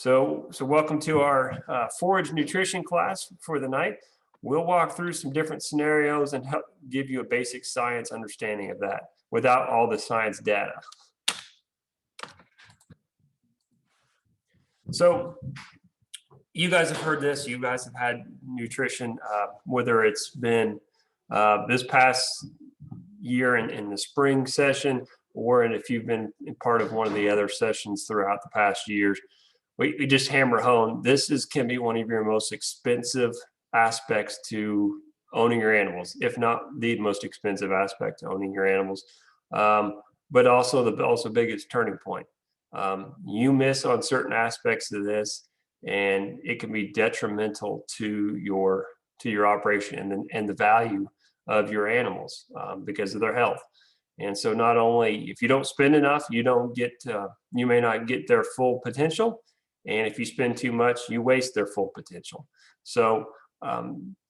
So welcome to our Forage Nutrition class for the night. We'll walk through some different scenarios and help give you a basic science understanding of that without all the science data. So you guys have heard this, you guys have had nutrition, whether it's been this past year in the spring session, or if you've been part of one of the other sessions throughout the past years. We just hammer home. Can be one of your most expensive aspects to owning your animals, if not the most expensive aspect to owning your animals, but also the biggest turning point. You miss on certain aspects of this, and it can be detrimental to your operation and the value of your animals because of their health. And so, not only if you don't spend enough, you may not get their full potential. And if you spend too much, you waste their full potential. So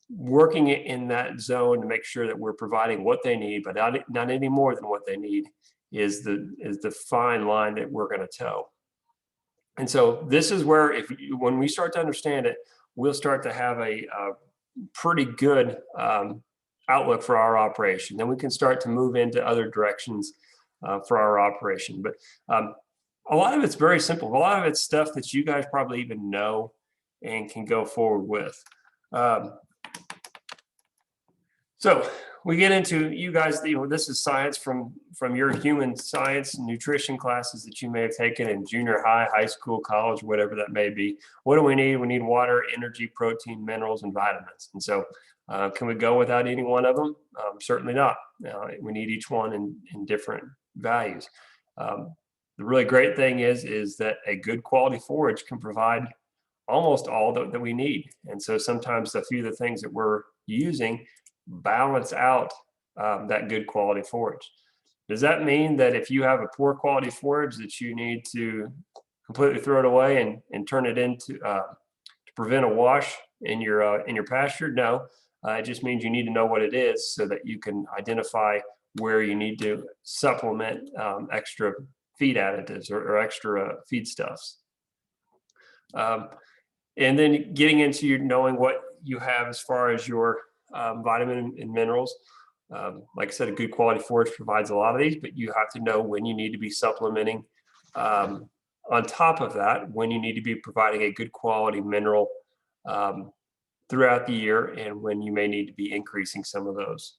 working in that zone to make sure that we're providing what they need, but not any more than what they need, is the fine line that we're going to toe. And so this is where when we start to understand it, we'll start to have a pretty good outlook for our operation. Then we can start to move into other directions for our operation. But a lot of it's very simple. A lot of it's stuff that you guys probably even know and can go forward with. So we get into, you guys, this is science from your human science and nutrition classes that you may have taken in junior high, high school, college, whatever that may be. What do we need? We need water, energy, protein, minerals, and vitamins. And so can we go without any one of them? Certainly not. We need each one in different values. The really great thing is that a good quality forage can provide almost all that we need. And so sometimes a few of the things that we're using balance out that good quality forage. Does that mean that if you have a poor quality forage that you need to completely throw it away and turn it into to prevent a wash in your pasture? No, it just means you need to know what it is so that you can identify where you need to supplement extra feed additives or extra feedstuffs. And then getting into knowing what you have as far as your vitamin and minerals. Like I said, a good quality forage provides a lot of these, but you have to know when you need to be supplementing. On top of that, when you need to be providing a good quality mineral throughout the year, and when you may need to be increasing some of those.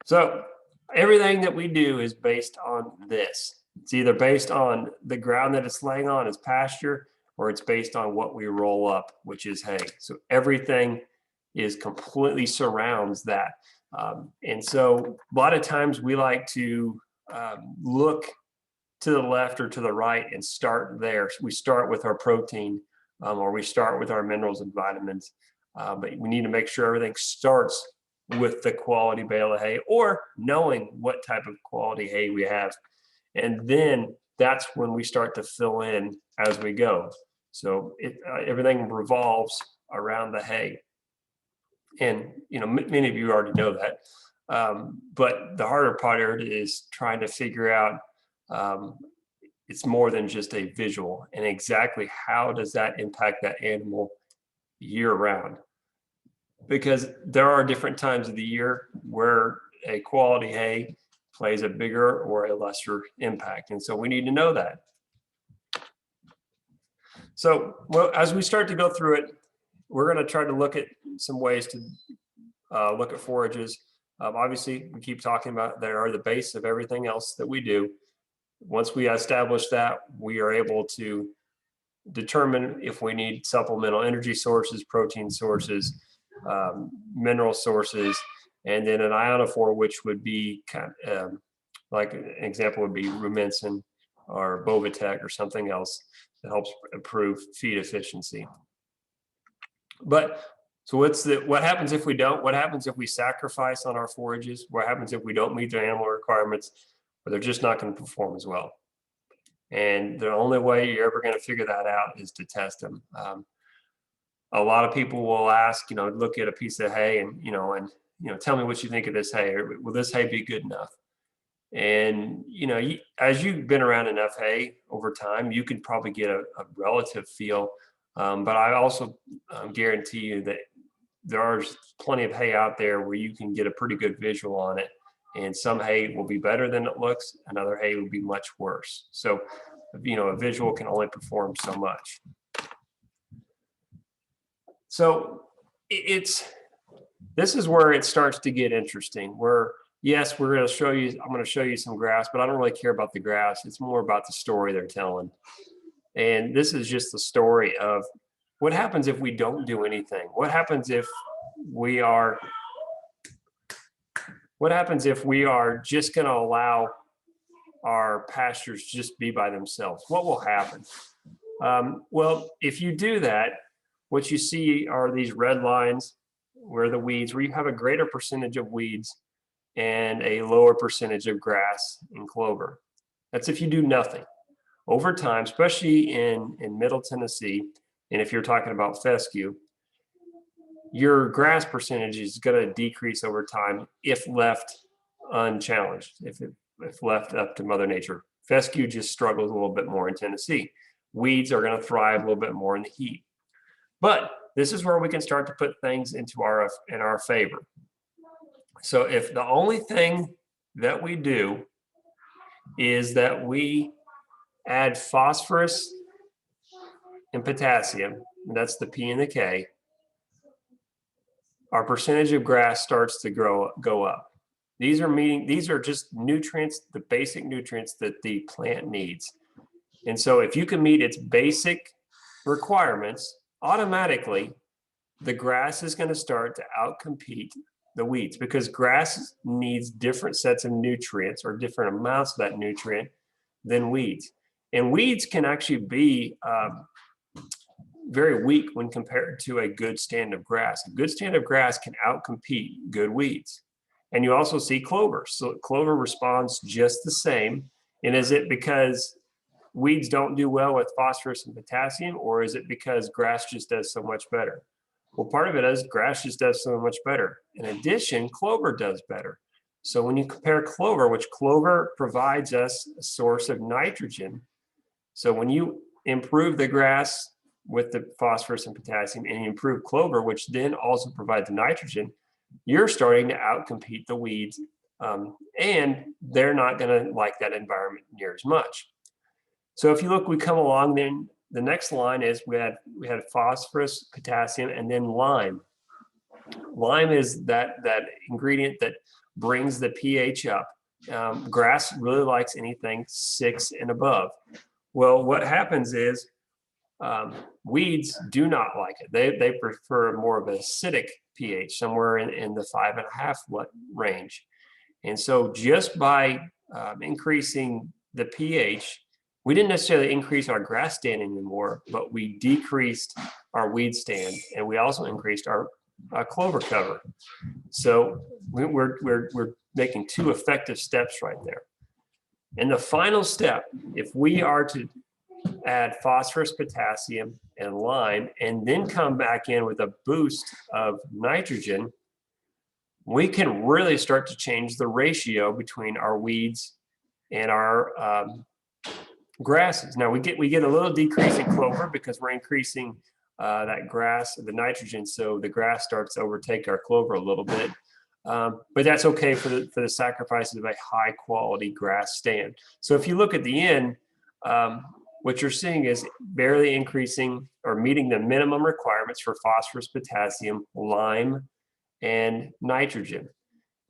So everything that we do is based on this. It's either based on the ground that it's laying on as pasture, or it's based on what we roll up, which is hay. So everything is completely surrounds that. And so a lot of times we like to look to the left or to the right and start there. So we start with our protein or we start with our minerals and vitamins, but we need to make sure everything starts with the quality bale of hay, or knowing what type of quality hay we have. And then that's when we start to fill in as we go. So everything revolves around the hay. And, many of you already know that. But the harder part is trying to figure out, it's more than just a visual, and exactly how does that impact that animal year round? Because there are different times of the year where a quality hay plays a bigger or a lesser impact. And so we need to know that. So, as we start to go through it, we're going to try to look at some ways to look at forages. Obviously, we keep talking about they are the base of everything else that we do. Once we establish that, we are able to determine if we need supplemental energy sources, protein sources, mineral sources, and then an ionophore, which would be like an example would be Williamson or Bovatec or something else that helps improve feed efficiency. But so what happens if we don't? What happens if we sacrifice on our forages? What happens if we don't meet the animal requirements, or they're just not going to perform as well? And the only way you're ever going to figure that out is to test them. A lot of people will ask, look at a piece of hay and tell me what you think of this hay, or will this hay be good enough? And, as you've been around enough hay over time, you can probably get a relative feel. But I also guarantee you that there's plenty of hay out there where you can get a pretty good visual on it. And some hay will be better than it looks, and other hay will be much worse. So, a visual can only perform so much. So this is where it starts to get interesting, where yes, I'm going to show you some grass, but I don't really care about the grass. It's more about the story they're telling. And this is just the story of what happens if we don't do anything. What happens if we are just going to allow our pastures just be by themselves? What will happen? Well, if you do that, what you see are these red lines where you have a greater percentage of weeds and a lower percentage of grass and clover. That's if you do nothing. Over time, especially in Middle Tennessee, and if you're talking about fescue, your grass percentage is going to decrease over time if left unchallenged, if left up to Mother Nature. Fescue just struggles a little bit more in Tennessee. Weeds are going to thrive a little bit more in the heat. But this is where we can start to put things in our favor. So if the only thing that we do is that we add phosphorus and potassium, and that's the P and the K, our percentage of grass starts to go up. These are just nutrients, the basic nutrients that the plant needs. And so if you can meet its basic requirements, automatically the grass is going to start to outcompete the weeds, because grass needs different sets of nutrients or different amounts of that nutrient than weeds. And weeds can actually be very weak when compared to a good stand of grass. A good stand of grass can outcompete good weeds. And you also see clover. So clover responds just the same. And is it because weeds don't do well with phosphorus and potassium, or is it because grass just does so much better? Well, part of it is grass just does so much better. In addition, clover does better. So when you compare clover, which clover provides us a source of nitrogen. So when you improve the grass with the phosphorus and potassium and you improve clover, which then also provides the nitrogen, you're starting to outcompete the weeds. And they're not going to like that environment near as much. So if you look, we come along, then the next line is we had phosphorus, potassium, and then lime. Lime is that ingredient that brings the pH up. Grass really likes anything 6 and above. Well, what happens is weeds do not like it. They prefer more of an acidic pH, somewhere in the 5.5 range. And so just by increasing the pH, we didn't necessarily increase our grass stand anymore, but we decreased our weed stand, and we also increased our clover cover. So we're making 2 effective steps right there. And the final step, if we are to add phosphorus, potassium, and lime, and then come back in with a boost of nitrogen, we can really start to change the ratio between our weeds and our grasses. Now we get a little decrease in clover because we're increasing that grass, the nitrogen, so the grass starts to overtake our clover a little bit. But that's okay for the sacrifices of a high quality grass stand. So if you look at the end, what you're seeing is barely increasing or meeting the minimum requirements for phosphorus, potassium, lime, and nitrogen.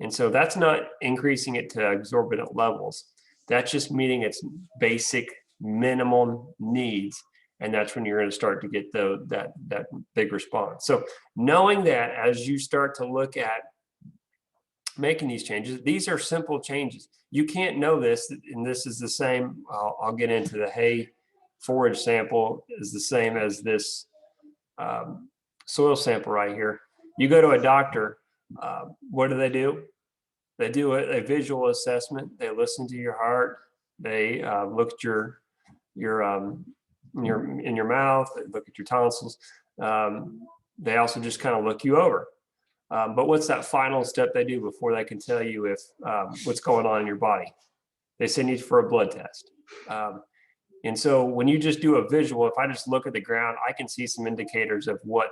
And so that's not increasing it to exorbitant levels. That's just meeting its basic minimum needs. And that's when you're going to start to get that big response. So knowing that as you start to look at making these changes, these are simple changes. You can't know this, and this is the same. I'll get into the hay forage sample is the same as this soil sample right here. You go to a doctor, what do? They do a visual assessment. They listen to your heart. They look at your in your mouth. They look at your tonsils. They also just kind of look you over. But what's that final step they do before they can tell you if what's going on in your body? they send you for a blood test. And so when you just do a visual, if I just look at the ground, I can see some indicators of what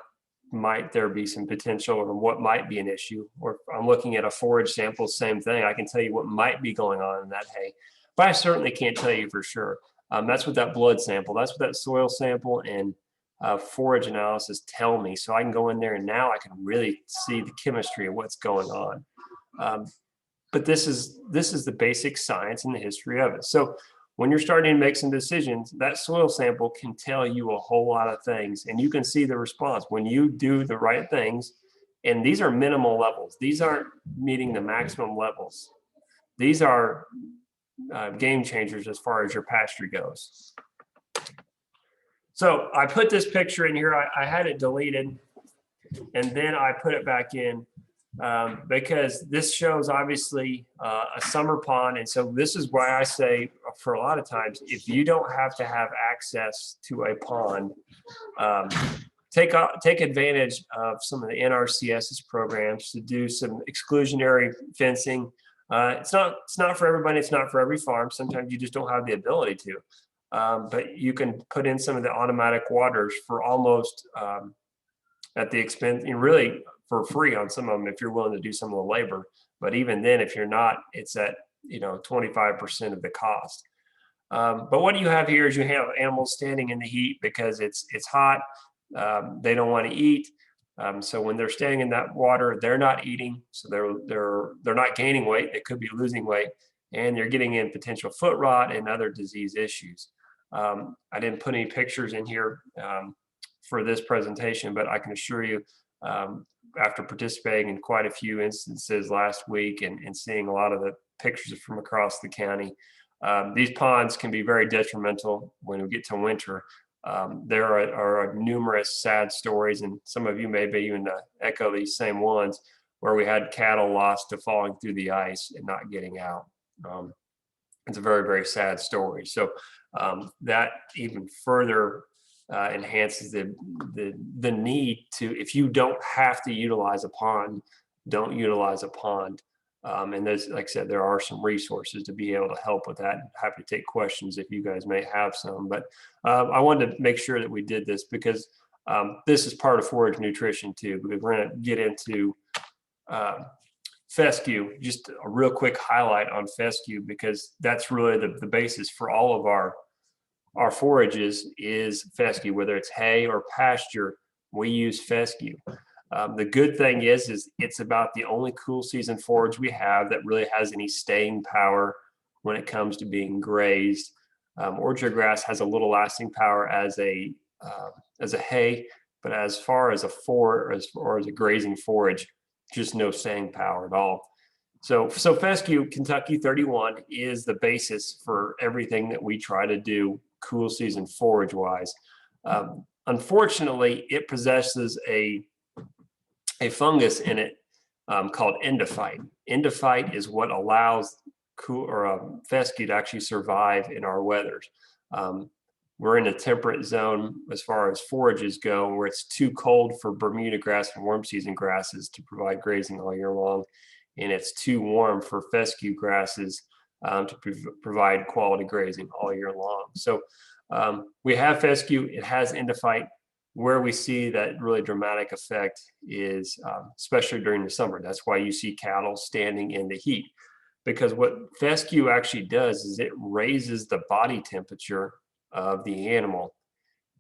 might there be some potential or what might be an issue. Or if I'm looking at a forage sample, same thing. I can tell you what might be going on in that hay, but I certainly can't tell you for sure. That's what that blood sample, that's what that soil sample and forage analysis tell me. So I can go in there and now I can really see the chemistry of what's going on. But this is the basic science and the history of it. So when you're starting to make some decisions, that soil sample can tell you a whole lot of things, and you can see the response when you do the right things. And these are minimal levels. These aren't meeting the maximum levels. These are game changers as far as your pasture goes. So I put this picture in here. I had it deleted, and then I put it back in because this shows obviously a summer pond. And so this is why I say for a lot of times, if you don't have to have access to a pond, take advantage of some of the NRCS's programs to do some exclusionary fencing. It's not for everybody. It's not for every farm. Sometimes you just don't have the ability to. But you can put in some of the automatic waters for almost at the expense, and really for free on some of them if you're willing to do some of the labor. But even then, if you're not, it's at 25% of the cost. But what you have here is you have animals standing in the heat because it's hot. They don't want to eat. So when they're standing in that water, they're not eating. So they're not gaining weight. They could be losing weight, and they're getting in potential foot rot and other disease issues. I didn't put any pictures in here for this presentation, but I can assure you, after participating in quite a few instances last week and seeing a lot of the pictures from across the county, these ponds can be very detrimental when we get to winter. There are numerous sad stories, and some of you may be even echo these same ones, where we had cattle lost to falling through the ice and not getting out. It's a very, very sad story. So that even further enhances the need to, if you don't have to utilize a pond, don't utilize a pond. And there's, like I said, there are some resources to be able to help with that. I'm happy to take questions if you guys may have some, but I wanted to make sure that we did this because this is part of Forage Nutrition too, because we're going to get into fescue. Just a real quick highlight on fescue, because that's really the basis for all of our forages is fescue, whether it's hay or pasture, we use fescue. The good thing is it's about the only cool season forage we have that really has any staying power when it comes to being grazed. Orchard grass has a little lasting power as a hay, but as far as a grazing forage, just no staying power at all. So fescue, Kentucky 31, is the basis for everything that we try to do cool season forage wise. Unfortunately, it possesses a fungus in it called endophyte. Endophyte is what allows fescue to actually survive in our weathers. We're in a temperate zone as far as forages go, where it's too cold for Bermuda grass and warm season grasses to provide grazing all year long, and it's too warm for fescue grasses to provide quality grazing all year long. So we have fescue, it has endophyte. Where we see that really dramatic effect is especially during the summer. That's why you see cattle standing in the heat, because what fescue actually does is it raises the body temperature of the animal.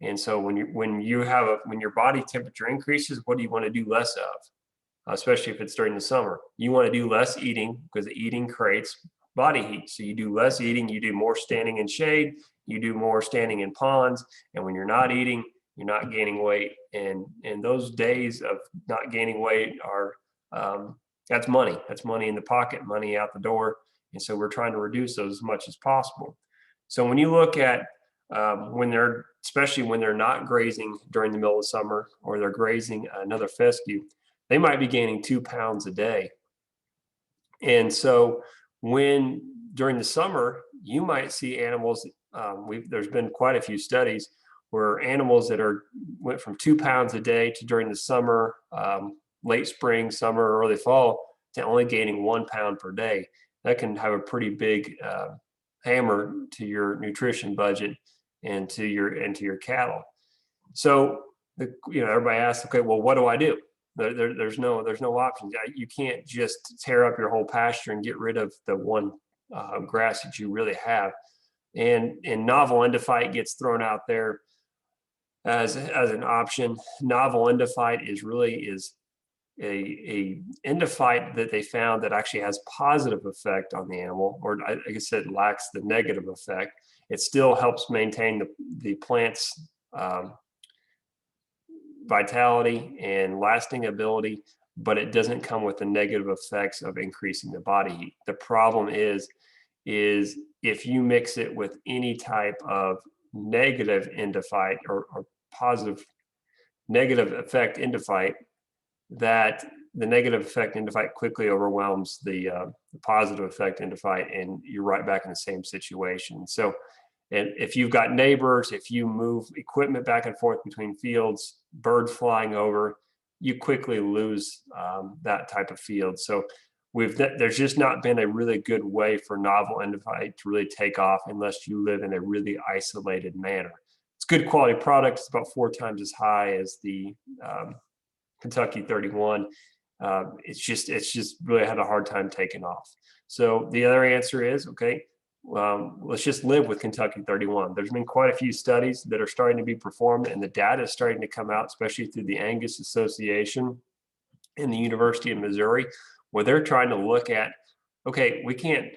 And so when your body temperature increases, what do you want to do less of? Especially if it's during the summer, you want to do less eating, because eating creates body heat. So you do less eating, you do more standing in shade, you do more standing in ponds, and when you're not eating, you're not gaining weight. And those days of not gaining weight are that's money. That's money in the pocket, money out the door. And so we're trying to reduce those as much as possible. So when you look at especially when they're not grazing during the middle of summer, or they're grazing another fescue, they might be gaining 2 pounds a day. And so during the summer, you might see animals, there's been quite a few studies where animals that went from 2 pounds a day to, during the summer, late spring, summer, early fall, to only gaining 1 pound per day. That can have a pretty big hammer to your nutrition budget and to your cattle. So everybody asks, okay, well, what do I do? There's no options. You can't just tear up your whole pasture and get rid of the one grass that you really have. And novel endophyte gets thrown out there as an option. Novel endophyte is a endophyte that they found that actually has positive effect on the animal, or like I said, lacks the negative effect. It still helps maintain the plant's vitality and lasting ability, but it doesn't come with the negative effects of increasing the body heat. The problem is if you mix it with any type of negative endophyte or positive negative effect endophyte, that the negative effect endophyte quickly overwhelms the positive effect endophyte, and you're right back in the same situation. So, and if you've got neighbors, if you move equipment back and forth between fields, birds flying over, you quickly lose that type of field. So there's just not been a really good way for novel endophyte to really take off unless you live in a really isolated manner. It's good quality product. It's about 4 times as high as the Kentucky 31. It's just really had a hard time taking off. So the other answer is, okay, let's just live with Kentucky 31. There's been quite a few studies that are starting to be performed, and the data is starting to come out, especially through the Angus Association and the University of Missouri, where they're trying to look at, okay, we can't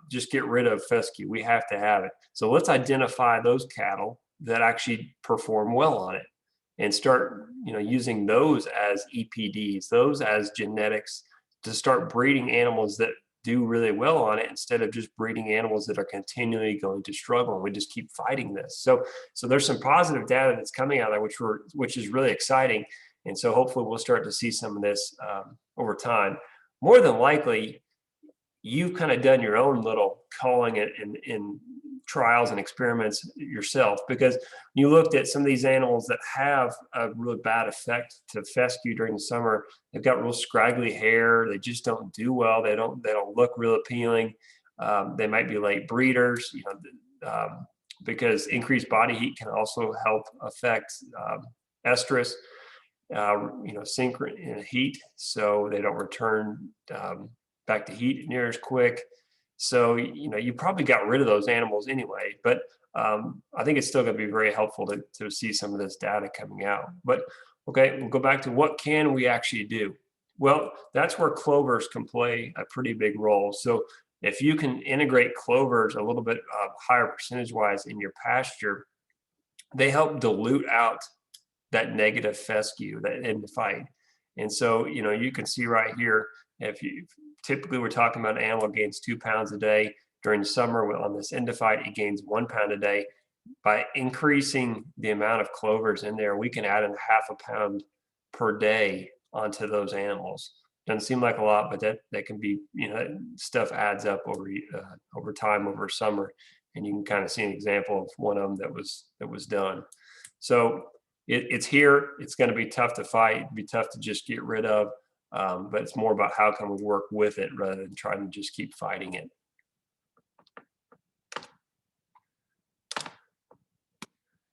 just get rid of fescue. We have to have it. So let's identify those cattle that actually perform well on it and start using those as EPDs, those as genetics, to start breeding animals that do really well on it, instead of just breeding animals that are continually going to struggle, and we just keep fighting this. So there's some positive data that's coming out there, which is really exciting. And so hopefully we'll start to see some of this over time. More than likely, you've kind of done your own little calling it in trials and experiments yourself, because you looked at some of these animals that have a really bad effect to fescue during the summer. They've got real scraggly hair. They just don't do well. They don't look real appealing. They might be late breeders, because increased body heat can also help affect estrus, synchronous heat, so they don't return back to heat near as quick. So, you probably got rid of those animals anyway, but I think it's still going to be very helpful to see some of this data coming out. But okay, we'll go back to what can we actually do? Well, that's where clovers can play a pretty big role. So if you can integrate clovers a little bit higher percentage wise in your pasture, they help dilute out that negative fescue, that endophyte. And so, you can see right here, typically we're talking about an animal gains 2 pounds a day. During the summer on this endophyte, it gains 1 pound a day. By increasing the amount of clovers in there, we can add in 0.5 pound per day onto those animals. Doesn't seem like a lot, but that can be, stuff adds up over time, over summer. And you can kind of see an example of one of them that was done. So it's here. It's going to be tough to fight. It'd be tough to just get rid of. But it's more about how can we work with it rather than trying to just keep fighting it.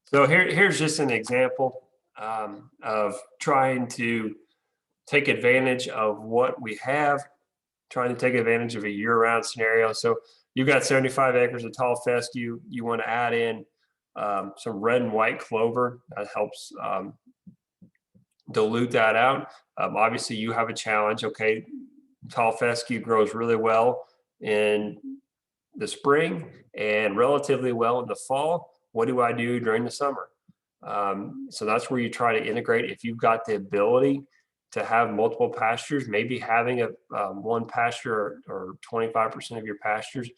So here's just an example of trying to take advantage of what we have, trying to take advantage of a year-round scenario. So you've got 75 acres of tall fescue. You want to add in some red and white clover. That helps dilute that out. Obviously, you have a challenge. Okay, tall fescue grows really well in the spring and relatively well in the fall. What do I do during the summer? So that's where you try to integrate. If you've got the ability to have multiple pastures, maybe having one pasture or 25% of your pastures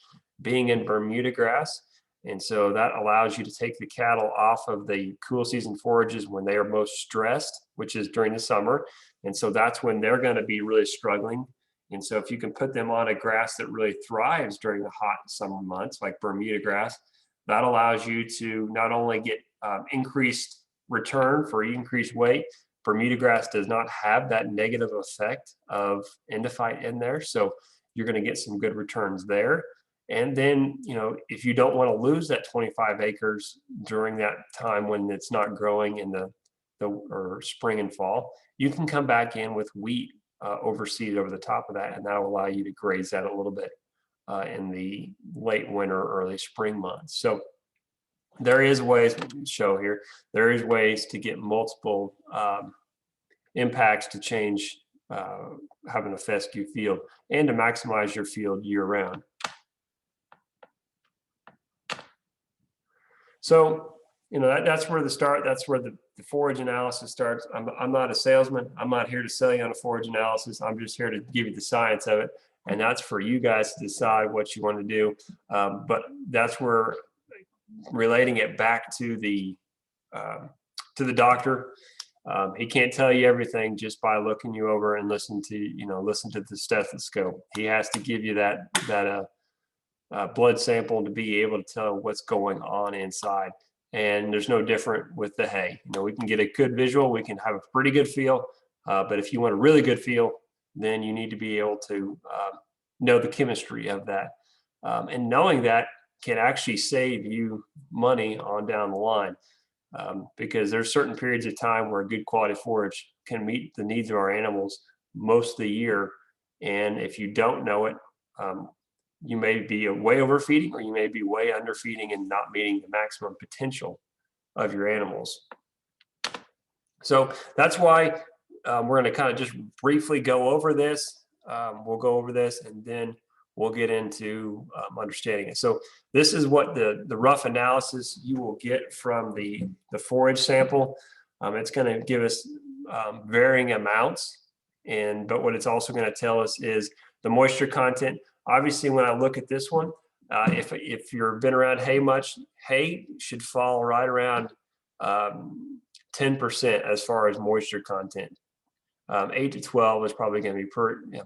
being in Bermuda grass. And so that allows you to take the cattle off of the cool season forages when they are most stressed, which is during the summer. And so that's when they're going to be really struggling. And so if you can put them on a grass that really thrives during the hot summer months, like Bermuda grass, that allows you to not only get increased return for increased weight. Bermuda grass does not have that negative effect of endophyte in there. So you're going to get some good returns there. And then, if you don't want to lose that 25 acres during that time when it's not growing in the or spring and fall, you can come back in with wheat overseed over the top of that, and that will allow you to graze that a little bit in the late winter, early spring months. So there is ways show here. There is ways to get multiple impacts to change, have an fescue field, and to maximize your field year round. So, that's where that's where the forage analysis starts. I'm not a salesman. I'm not here to sell you on a forage analysis. I'm just here to give you the science of it. And that's for you guys to decide what you want to do. But that's where relating it back to the doctor. He can't tell you everything just by looking you over and listen to the stethoscope. He has to give you that blood sample to be able to tell what's going on inside. And there's no different with the hay. We can get a good visual, we can have a pretty good feel, but if you want a really good feel, then you need to be able to know the chemistry of that. And knowing that can actually save you money on down the line, because there's certain periods of time where good quality forage can meet the needs of our animals most of the year. And if you don't know it, you may be way overfeeding, or you may be way underfeeding and not meeting the maximum potential of your animals. So that's why we're going to kind of just briefly go over this. We'll go over this, and then we'll get into understanding it. So this is what the rough analysis you will get from the forage sample. It's going to give us varying amounts, but what it's also going to tell us is the moisture content. Obviously, when I look at this one, if you've been around hay much, hay should fall right around 10% as far as moisture content. 8 to 12 is probably going to be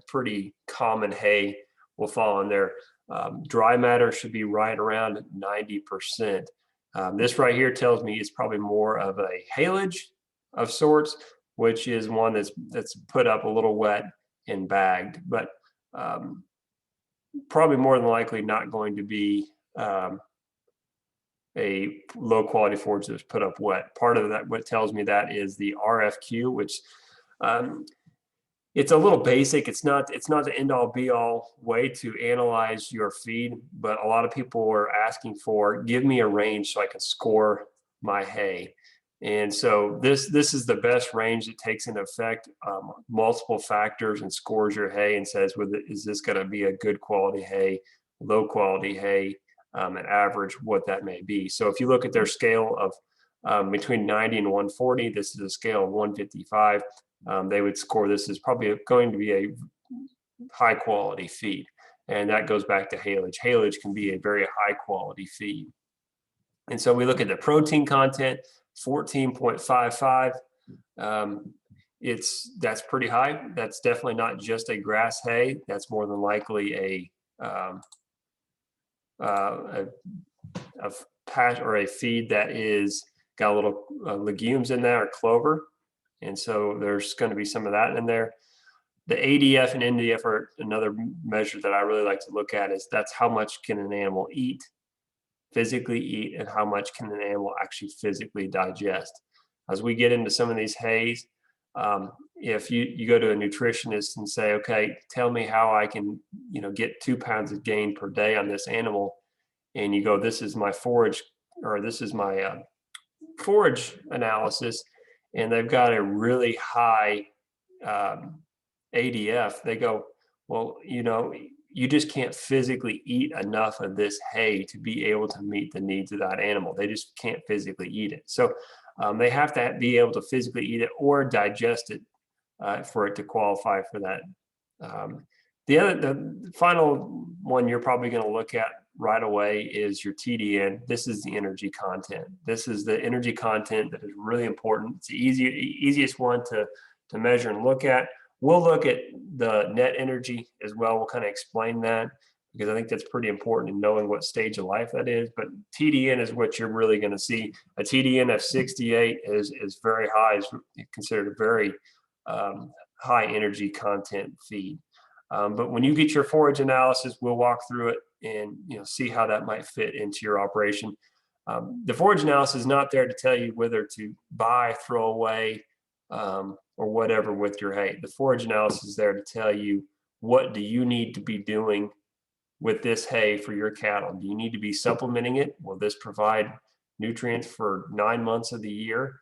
pretty common. Hay will fall in there. Dry matter should be right around 90%. This right here tells me it's probably more of a haylage of sorts, which is one that's put up a little wet and bagged, but probably more than likely not going to be a low quality forage that's put up wet. Part of that, what tells me that, is the RFQ, which it's a little basic. It's not the end all be all way to analyze your feed, but a lot of people are asking for, give me a range so I can score my hay. And so this is the best range that takes into effect multiple factors and scores your hay and says, is this going to be a good quality hay, low quality hay, an average, what that may be. So if you look at their scale of between 90 and 140, this is a scale of 155. They would score this as probably going to be a high quality feed. And that goes back to haylage. Haylage can be a very high quality feed. And so we look at the protein content, 14.55. That's pretty high. That's definitely not just a grass hay. That's more than likely a patch or a feed that is got a little legumes in there, or clover. And so there's going to be some of that in there. The ADF and NDF are another measure that I really like to look at. That's how much can an animal physically eat, and how much can an animal actually physically digest. As we get into some of these hays, if you go to a nutritionist and say, okay, tell me how I can get 2 pounds of gain per day on this animal, and you go, this is my forage, or this is my forage analysis, and they've got a really high ADF, they go, well, you just can't physically eat enough of this hay to be able to meet the needs of that animal. They just can't physically eat it. So they have to be able to physically eat it or digest it for it to qualify for that. The final one you're probably going to look at right away is your TDN. This is the energy content. This is the energy content that is really important. It's the easiest one to measure and look at. We'll look at the net energy as well. We'll kind of explain that, because I think that's pretty important in knowing what stage of life that is. But TDN is what you're really going to see. A TDN of 68 is very high, is considered a very high energy content feed. But when you get your forage analysis, we'll walk through it and see how that might fit into your operation. The forage analysis is not there to tell you whether to buy, throw away, or whatever with your hay. The forage analysis is there to tell you, what do you need to be doing with this hay for your cattle? Do you need to be supplementing it? Will this provide nutrients for 9 months of the year?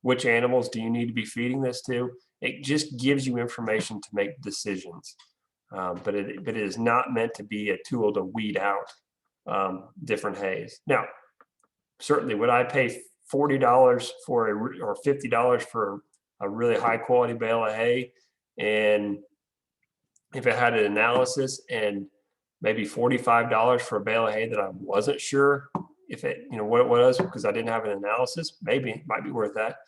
Which animals do you need to be feeding this to? It just gives you information to make decisions. But it is not meant to be a tool to weed out different hays. Now, certainly, would I pay $40 or $50 for a really high quality bale of hay, and if it had an analysis, and maybe $45 for a bale of hay that I wasn't sure if it, what it was, because I didn't have an analysis, maybe it might be worth that.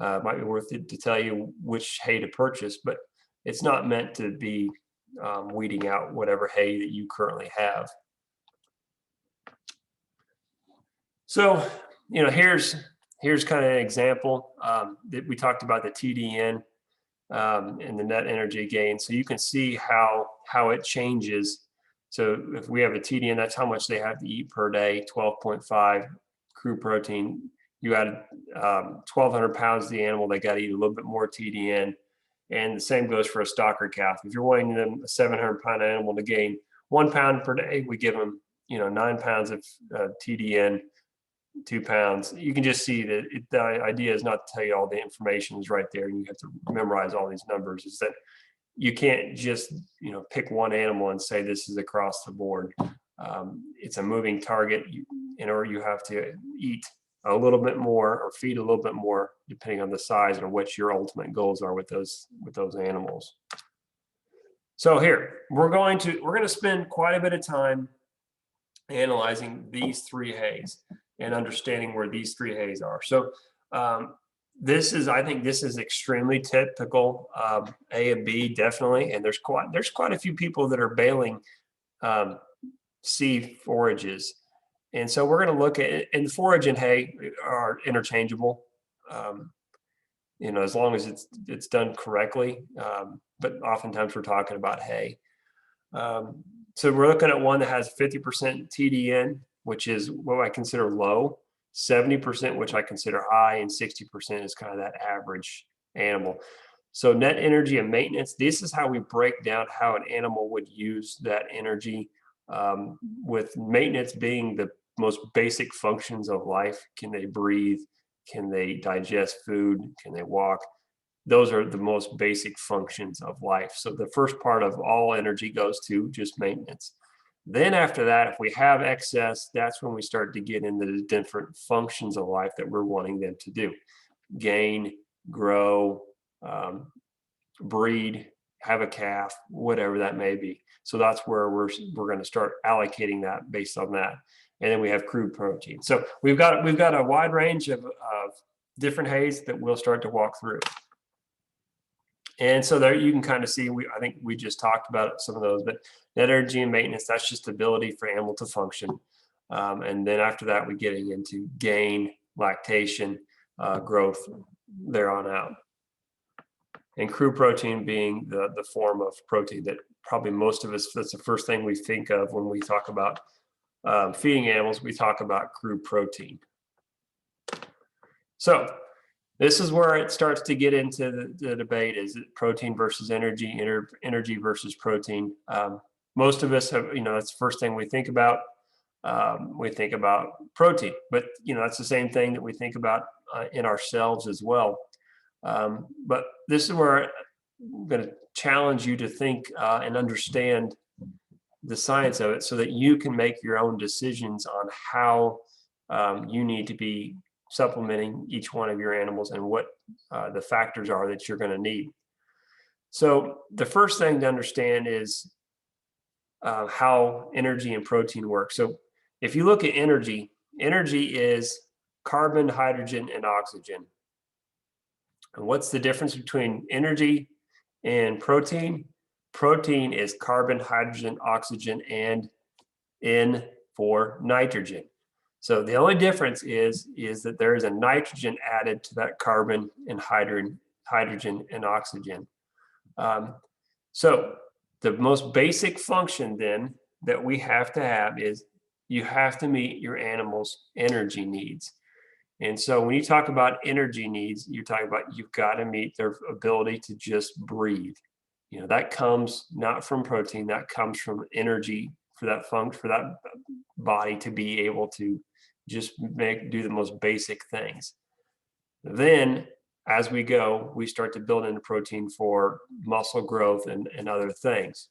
It might be worth it to tell you which hay to purchase, but it's not meant to be weeding out whatever hay that you currently have. So, here's kind of an example that we talked about, the TDN and the net energy gain. So you can see how it changes. So if we have a TDN, that's how much they have to eat per day, 12.5 crude protein. You add 1,200 pounds to the animal, they got to eat a little bit more TDN. And the same goes for a stocker calf. If you're wanting them, a 700-pound animal, to gain 1 pound per day, we give them 9 pounds of TDN, 2 pounds. You can just see that the idea is not to tell you all the information is right there and you have to memorize all these numbers. Is that you can't just pick one animal and say this is across the board. It's a moving target, or you have to eat a little bit more or feed a little bit more depending on the size and what your ultimate goals are with those animals. So here we're going to spend quite a bit of time analyzing these 3 hays and understanding where these 3 hays are. So I think this is extremely typical. A and B, definitely, and there's quite a few people that are baling C forages, and so we're going to look at it. And forage and hay are interchangeable, as long as it's done correctly. But oftentimes we're talking about hay. So we're looking at one that has 50% TDN, which is what I consider low, 70%, which I consider high, and 60% is kind of that average animal. So net energy and maintenance, this is how we break down how an animal would use that energy, with maintenance being the most basic functions of life. Can they breathe? Can they digest food? Can they walk? Those are the most basic functions of life. So the first part of all energy goes to just maintenance. Then after that, if we have excess, that's when we start to get into the different functions of life that we're wanting them to do. Gain, grow, breed, have a calf, whatever that may be. So that's where we're going to start allocating that based on that. And then we have crude protein. So we've got a wide range of different hays that we'll start to walk through. And so there you can kind of see, I think we just talked about some of those, but net energy and maintenance, that's just ability for animal to function. And then after that, we're getting into gain, lactation, growth, there on out. And crude protein being the form of protein that probably most of us, that's the first thing we think of when we talk about feeding animals. We talk about crude protein. So this is where it starts to get into the debate. Is it protein versus energy, energy versus protein? Most of us have, that's the first thing we think about. We think about protein, but that's the same thing that we think about in ourselves as well. But this is where I'm going to challenge you to think and understand the science of it so that you can make your own decisions on how you need to be supplementing each one of your animals and what the factors are that you're going to need. So the first thing to understand is how energy and protein work. So if you look at energy, energy is carbon, hydrogen, and oxygen. And what's the difference between energy and protein? Protein is carbon, hydrogen, oxygen, and N for nitrogen. So the only difference is that there is a nitrogen added to that carbon and hydrogen and oxygen. So the most basic function then that we have to have is you have to meet your animal's energy needs. And so when you talk about energy needs, you're talking about you've got to meet their ability to just breathe. That comes not from protein, that comes from energy for that function, for that body to be able to just do the most basic things. Then as we go, we start to build in protein for muscle growth and other things.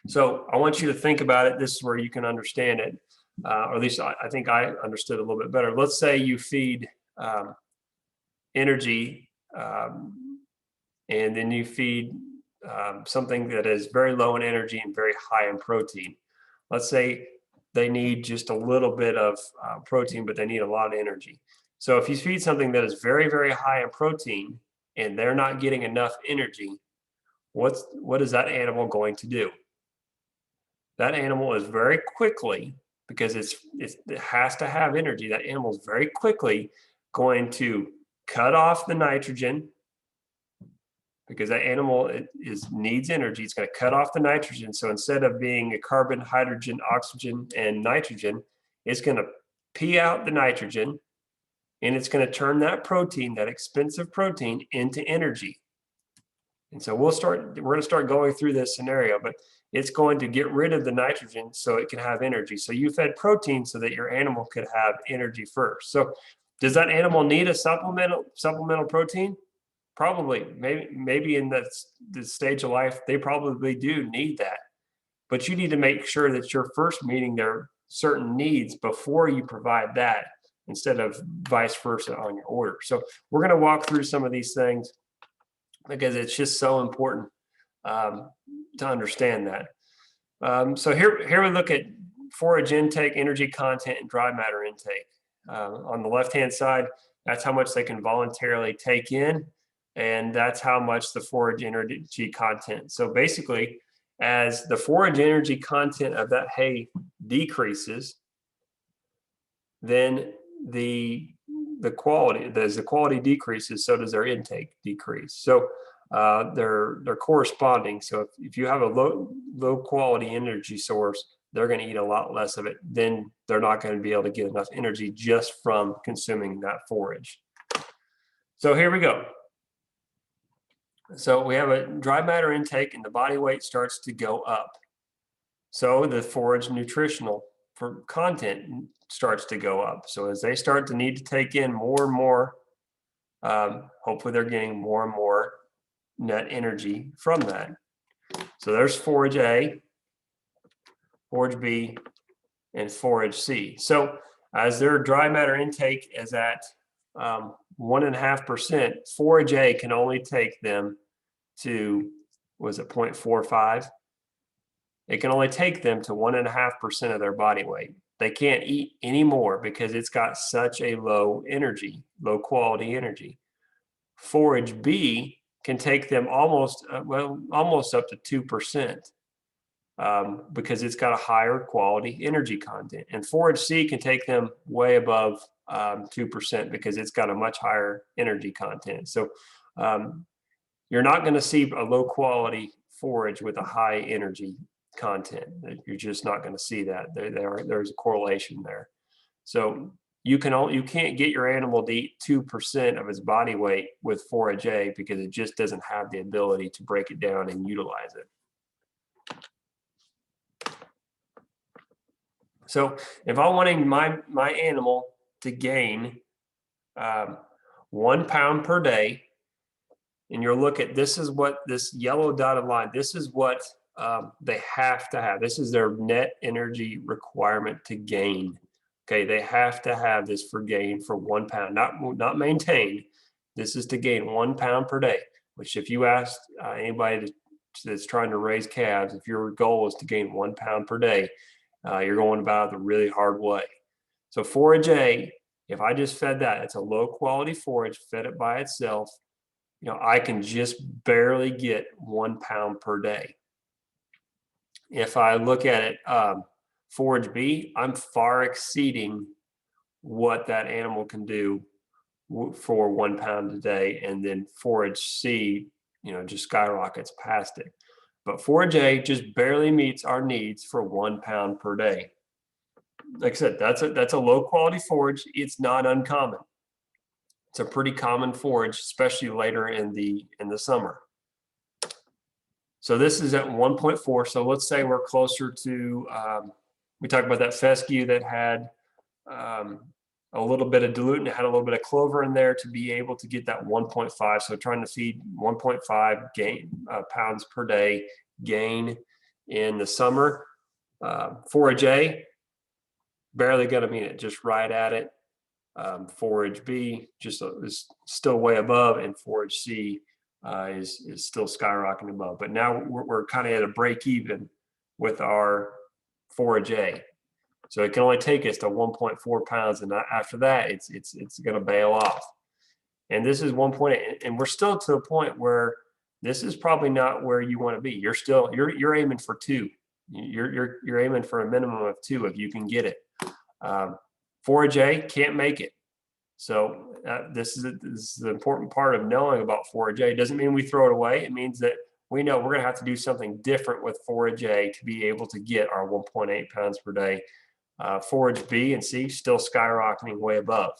So I want you to think about it. This is where you can understand it, or at least I think I understood a little bit better. Let's say you feed energy and then you feed something that is very low in energy and very high in protein. Let's say they need just a little bit of protein, but they need a lot of energy. So if you feed something that is very, very high in protein and they're not getting enough energy, what is that animal going to do? That animal is very quickly, because it has to have energy, that animal is very quickly going to cut off the nitrogen, because that animal needs energy. It's going to cut off the nitrogen. So instead of being a carbon, hydrogen, oxygen, and nitrogen, it's going to pee out the nitrogen, and it's going to turn that protein, that expensive protein, into energy. And so we're going to start going through this scenario, but it's going to get rid of the nitrogen so it can have energy. So you fed protein so that your animal could have energy first. So does that animal need a supplemental protein? Probably. Maybe in the stage of life, they probably do need that. But you need to make sure that you're first meeting their certain needs before you provide that, instead of vice versa on your order. So we're going to walk through some of these things because it's just so important to understand that. So here we look at forage intake, energy content, and dry matter intake. On the left-hand side, that's how much they can voluntarily take in, and that's how much the forage energy content. So basically, as the forage energy content of that hay decreases, then the quality decreases, so does their intake decrease. So they're corresponding. So if you have a low quality energy source, they're going to eat a lot less of it. Then they're not going to be able to get enough energy just from consuming that forage. So here we go. So we have a dry matter intake, and the body weight starts to go up. So the forage nutritional content starts to go up. So as they start to need to take in more and more, hopefully they're getting more and more net energy from that. So there's forage A, forage B, and forage C. So as their dry matter intake is at 1.5%, forage A can only take them to, was it 0.45? It can only take them to 1.5% of their body weight. They can't eat anymore because it's got such a low quality energy. Forage B can take them almost up to 2%. Because it's got a higher quality energy content. And forage C can take them way above 2% because it's got a much higher energy content. So you're not going to see a low quality forage with a high energy content. You're just not going to see that. There's a correlation there. So you can't get your animal to eat 2% of its body weight with forage A because it just doesn't have the ability to break it down and utilize it. So if I'm wanting my animal to gain 1 pound per day, and you're looking, this is what this yellow dotted line, this is what they have to have. This is their net energy requirement to gain. Okay, they have to have this for gain for 1 pound, not maintain. This is to gain 1 pound per day, which if you ask anybody that's trying to raise calves, if your goal is to gain 1 pound per day, you're going about it the really hard way. So forage A, if I just fed that, it's a low quality forage, fed it by itself, I can just barely get 1 pound per day. If I look at it, forage B, I'm far exceeding what that animal can do for 1 pound a day. And then forage C, just skyrockets past it. But Forage A just barely meets our needs for 1 pound per day. Like I said, that's a low quality forage. It's not uncommon. It's a pretty common forage, especially later in the summer. So this is at 1.4. So let's say we're closer to, we talked about that fescue that had a little bit of dilute and it had a little bit of clover in there to be able to get that 1.5. So trying to feed 1.5 pounds per day gain in the summer. Forage A, barely going to meet it, just right at it. Forage B just is still way above, and Forage C is still skyrocketing above. But now we're kind of at a break even with our Forage A. So it can only take us to 1.4 pounds, and after that, it's going to bail off. And this is 1.8, and we're still to a point where this is probably not where you want to be. You're aiming for 2. You're aiming for a minimum of 2 if you can get it. Forage A can't make it. So this is the important part of knowing about Forage A. It doesn't mean we throw it away. It means that we know we're going to have to do something different with Forage A to be able to get our 1.8 pounds per day. Forage B and C still skyrocketing way above.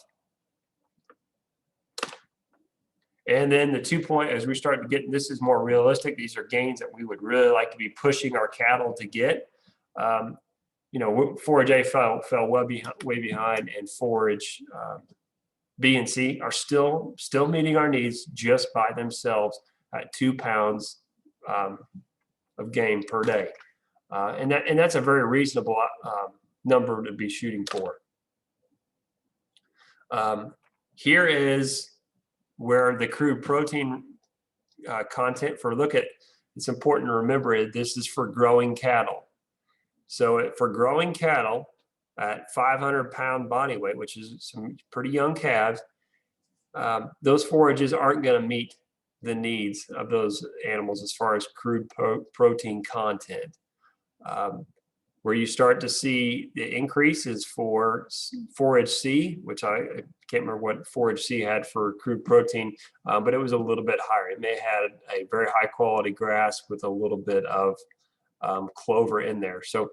And then the 2 point, as we start to get, this is more realistic. These are gains that we would really like to be pushing our cattle to get. Forage A fell way behind, and Forage B and C are still meeting our needs just by themselves at 2 pounds of gain per day, and that's a very reasonable number to be shooting for. Here is where the crude protein content it's important to remember this is for growing cattle. So for growing cattle at 500 pound body weight, which is some pretty young calves, those forages aren't going to meet the needs of those animals as far as crude protein content. Where you start to see the increases for Forage C, which I can't remember what Forage C had for crude protein, but it was a little bit higher. It may have had a very high quality grass with a little bit of clover in there. So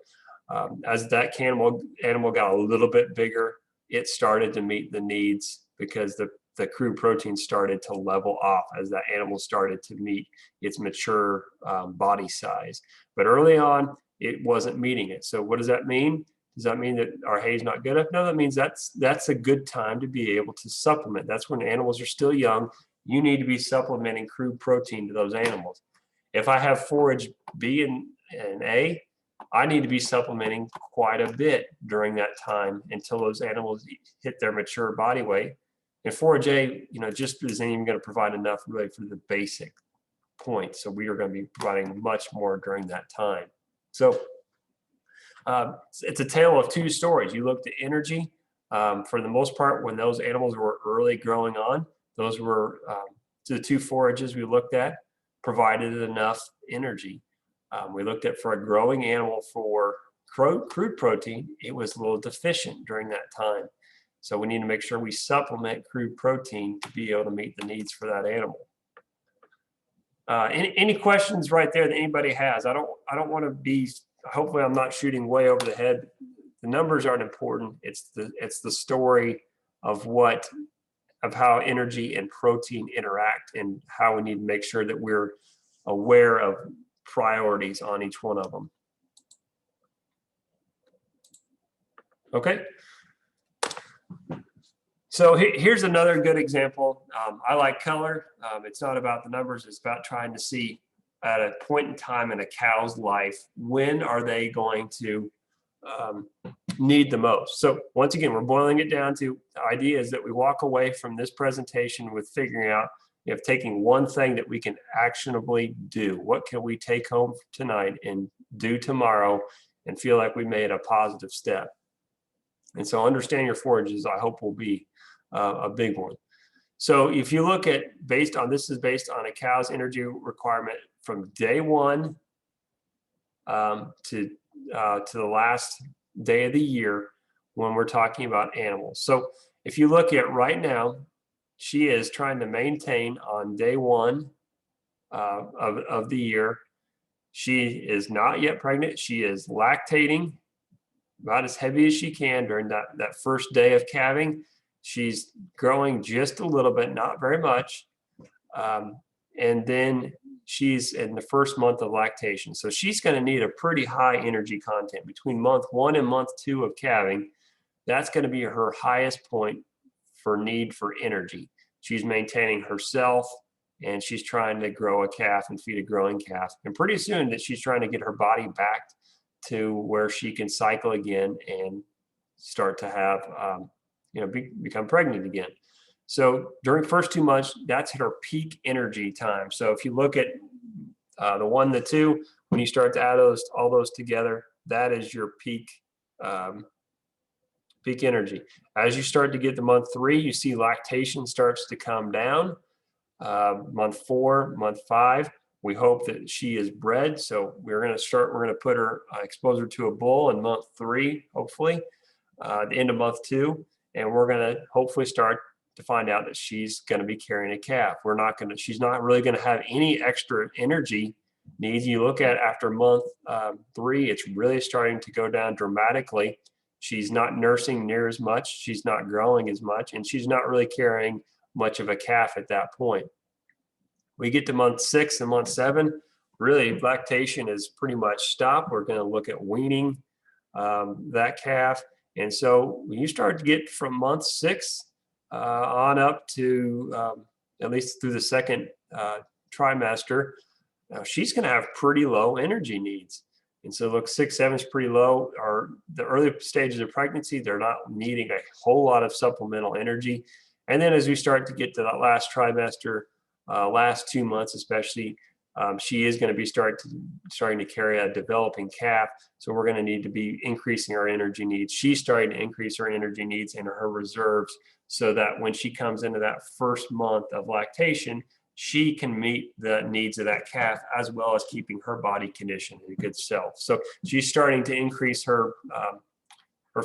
as that animal got a little bit bigger, it started to meet the needs because the crude protein started to level off as that animal started to meet its mature body size. But early on, it wasn't meeting it. So what does that mean? Does that mean that our hay is not good enough? No, that means that's a good time to be able to supplement. That's when animals are still young. You need to be supplementing crude protein to those animals. If I have Forage B and A, I need to be supplementing quite a bit during that time until those animals hit their mature body weight. And Forage A, just isn't even going to provide enough really for the basic point. So we are going to be providing much more during that time. So it's a tale of 2 stories. You look at energy. For the most part, when those animals were early growing on, those were the 2 forages we looked at provided enough energy. We looked at for a growing animal for crude protein, it was a little deficient during that time. So we need to make sure we supplement crude protein to be able to meet the needs for that animal. Any questions right there that anybody has? I don't want to be, hopefully I'm not shooting way over the head. The numbers aren't important. It's the story of how energy and protein interact and how we need to make sure that we're aware of priorities on each one of them. Okay. So here's another good example. I like color. It's not about the numbers. It's about trying to see at a point in time in a cow's life, when are they going to need the most? So once again, we're boiling it down to ideas that we walk away from this presentation with figuring out, taking one thing that we can actionably do. What can we take home tonight and do tomorrow and feel like we made a positive step? And so understand your forages, I hope, will be a big one. So if you look at this is based on a cow's energy requirement from day 1 to the last day of the year when we're talking about animals. So if you look at right now, she is trying to maintain on day 1 of the year She is not yet pregnant. She is lactating about as heavy as she can during that first day of calving. She's growing just a little bit, not very much. And then she's in the first month of lactation. So she's going to need a pretty high energy content between month 1 and month 2 of calving. That's going to be her highest point for need for energy. She's maintaining herself, and she's trying to grow a calf and feed a growing calf. And pretty soon that she's trying to get her body back to where she can cycle again and start to have, become pregnant again. So during the first 2 months, that's her peak energy time. So if you look at the 1, the 2, when you start to add all those together, that is your peak peak energy. As you start to get to month 3, you see lactation starts to come down. Month 4, month 5, we hope that she is bred. So we're going to put her, expose her to a bull in month 3, hopefully, the end of month 2. And we're going to hopefully start to find out that she's going to be carrying a calf. She's not really going to have any extra energy needs. You look at after month 3, it's really starting to go down dramatically. She's not nursing near as much. She's not growing as much, and she's not really carrying much of a calf at that point. We get to month 6 and month 7, really lactation is pretty much stopped. We're going to look at weaning that calf. And so when you start to get from month 6 on up to at least through the second trimester, she's going to have pretty low energy needs. And so look, 6, 7 is pretty low. Or the early stages of pregnancy, they're not needing a whole lot of supplemental energy. And then as we start to get to that last trimester, last 2 months especially, she is going to be starting to carry a developing calf. So we're going to need to be increasing our energy needs. She's starting to increase her energy needs and her reserves so that when she comes into that first month of lactation, she can meet the needs of that calf as well as keeping her body condition in good self. So she's starting to increase her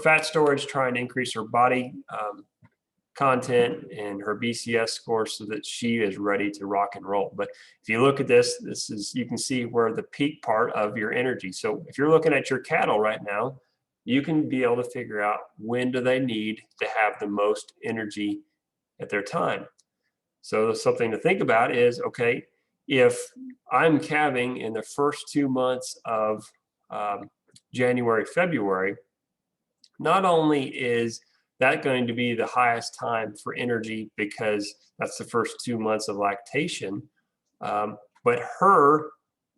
fat storage, trying to increase her body content and her BCS score so that she is ready to rock and roll. But if you look at this is, you can see where the peak part of your energy. So if you're looking at your cattle right now, you can be able to figure out when do they need to have the most energy at their time. So something to think about is, okay, if I'm calving in the first 2 months of January, February, not only is that going to be the highest time for energy because that's the first 2 months of lactation, but her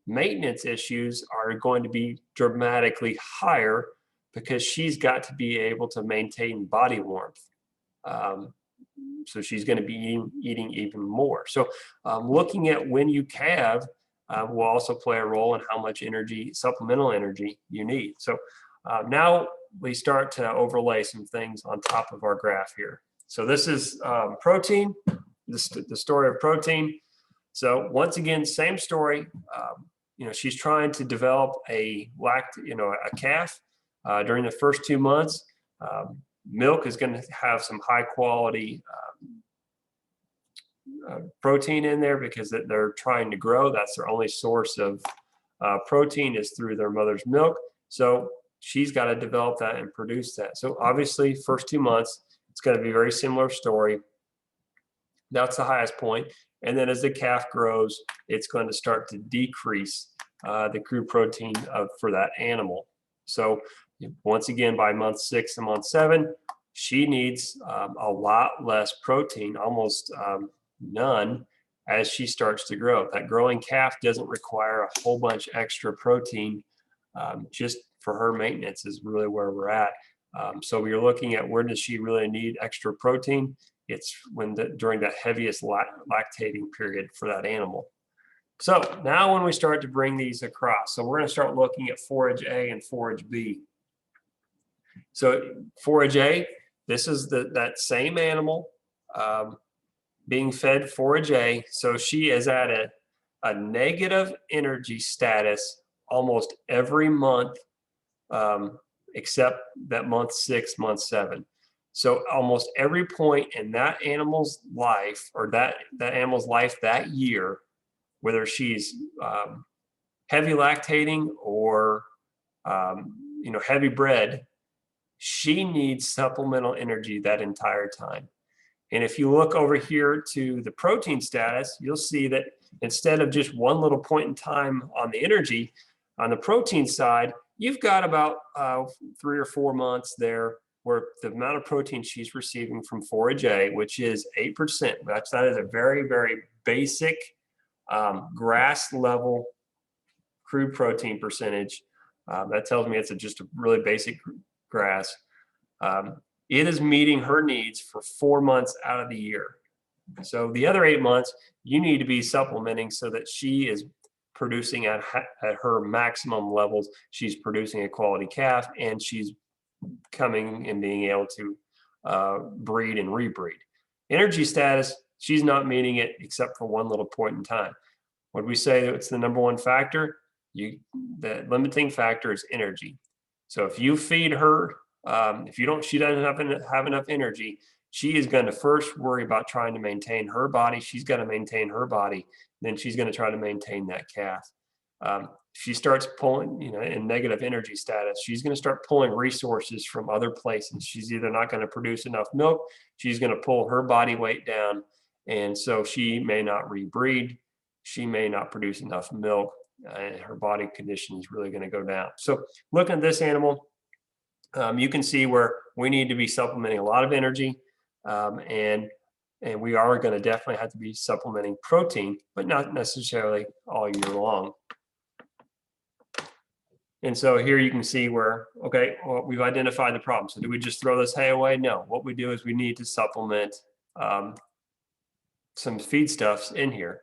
maintenance issues are going to be dramatically higher because she's got to be able to maintain body warmth. So she's going to be eating even more. So looking at when you calve will also play a role in how much energy, supplemental energy you need. So now we start to overlay some things on top of our graph here. So this is protein, the story of protein. So once again, same story. She's trying to develop a calf during the first 2 months. Milk is going to have some high quality protein in there because they're trying to grow. That's their only source of protein is through their mother's milk. So she's got to develop that and produce that. So obviously first 2 months, it's going to be a very similar story. That's the highest point. And then as the calf grows, it's going to start to decrease the crude protein for that animal. So once again, by month 6 and month 7, she needs a lot less protein, almost none, as she starts to grow. That growing calf doesn't require a whole bunch extra protein. Just for her maintenance is really where we're at. So you're looking at where does she really need extra protein? It's during that heaviest lactating period for that animal. So now when we start to bring these across, so we're going to start looking at forage A and forage B. So forage A, this is that same animal being fed forage A. So she is at a negative energy status almost every month, except that month 6, month 7. So almost every point in that animal's life, or that animal's life that year, whether she's heavy lactating or heavy bred, she needs supplemental energy that entire time. And if you look over here to the protein status, you'll see that instead of just one little point in time on the energy, on the protein side, you've got about 3 or 4 months there where the amount of protein she's receiving from Forage A, which is 8%. That is a very, very basic grass level crude protein percentage. That tells me it's just a really basic grass. It is meeting her needs for 4 months out of the year. So the other 8 months, you need to be supplementing so that she is producing at her maximum levels. She's producing a quality calf, and she's coming and being able to breed and rebreed. Energy status, she's not meeting it except for one little point in time. Would we say that it's the number one factor? The limiting factor is energy. So if you feed her, she doesn't have enough energy, she is going to first worry about trying to maintain her body. She's got to maintain her body. Then she's going to try to maintain that calf. She starts pulling, in negative energy status, she's going to start pulling resources from other places. She's either not going to produce enough milk, she's going to pull her body weight down, and so she may not rebreed, she may not produce enough milk, and her body condition is really going to go down. So looking at this animal, you can see where we need to be supplementing a lot of energy, and we are going to definitely have to be supplementing protein, but not necessarily all year long. And so here you can see where, okay, well, we've identified the problem. So do we just throw this hay away? No. What we do is we need to supplement some feedstuffs in here.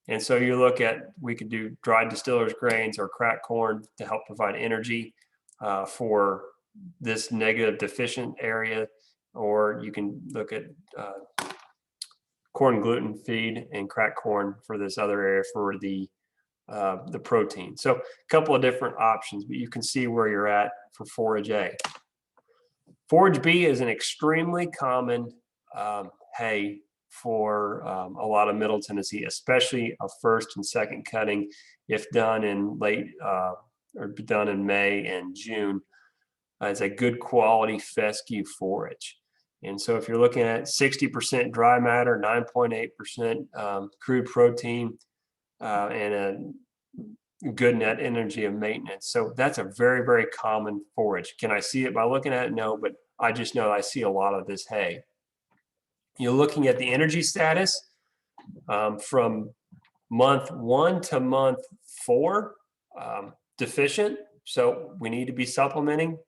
And so you look at, we could do dried distillers grains or cracked corn to help provide energy for this negative deficient area, or you can look at corn gluten feed and cracked corn for this other area for the protein. So a couple of different options, but you can see where you're at for Forage A. Forage B is an extremely common hay for a lot of Middle Tennessee, especially a first and second cutting if done in late or done in May and June. It's a good quality fescue forage. And so if you're looking at 60% dry matter, 9.8% crude protein, and a good net energy of maintenance. So that's a very, very common forage. Can I see it by looking at it? No, but I just know I see a lot of this hay. You're looking at the energy status from month 1 to month 4, deficient. So we need to be supplementing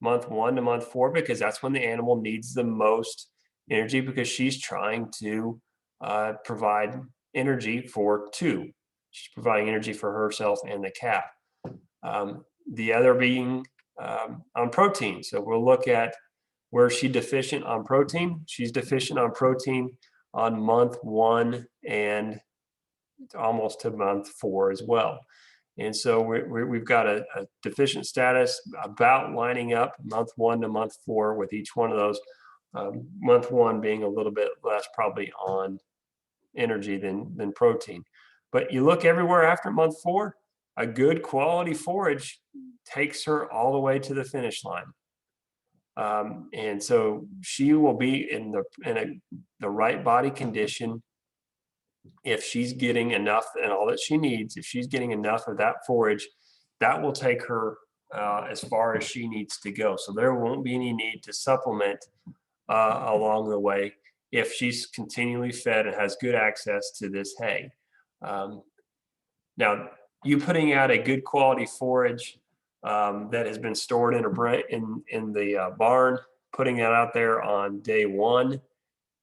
month 1 to month 4 because that's when the animal needs the most energy, because she's trying to provide energy for 2. She's providing energy for herself and the calf. The other being on protein. So we'll look at where she's deficient on protein. She's deficient on protein on month 1 and almost to month 4 as well. And so we've got a deficient status about lining up month 1 to month 4 with each one of those. Month 1 being a little bit less probably on energy than protein. But you look everywhere after month 4, a good quality forage takes her all the way to the finish line. And so she will be in the right body condition if she's getting enough and all that she needs. If she's getting enough of that forage, that will take her as far as she needs to go. So there won't be any need to supplement along the way if she's continually fed and has good access to this hay. Now, you putting out a good quality forage that has been stored in the barn, putting it out there on day 1,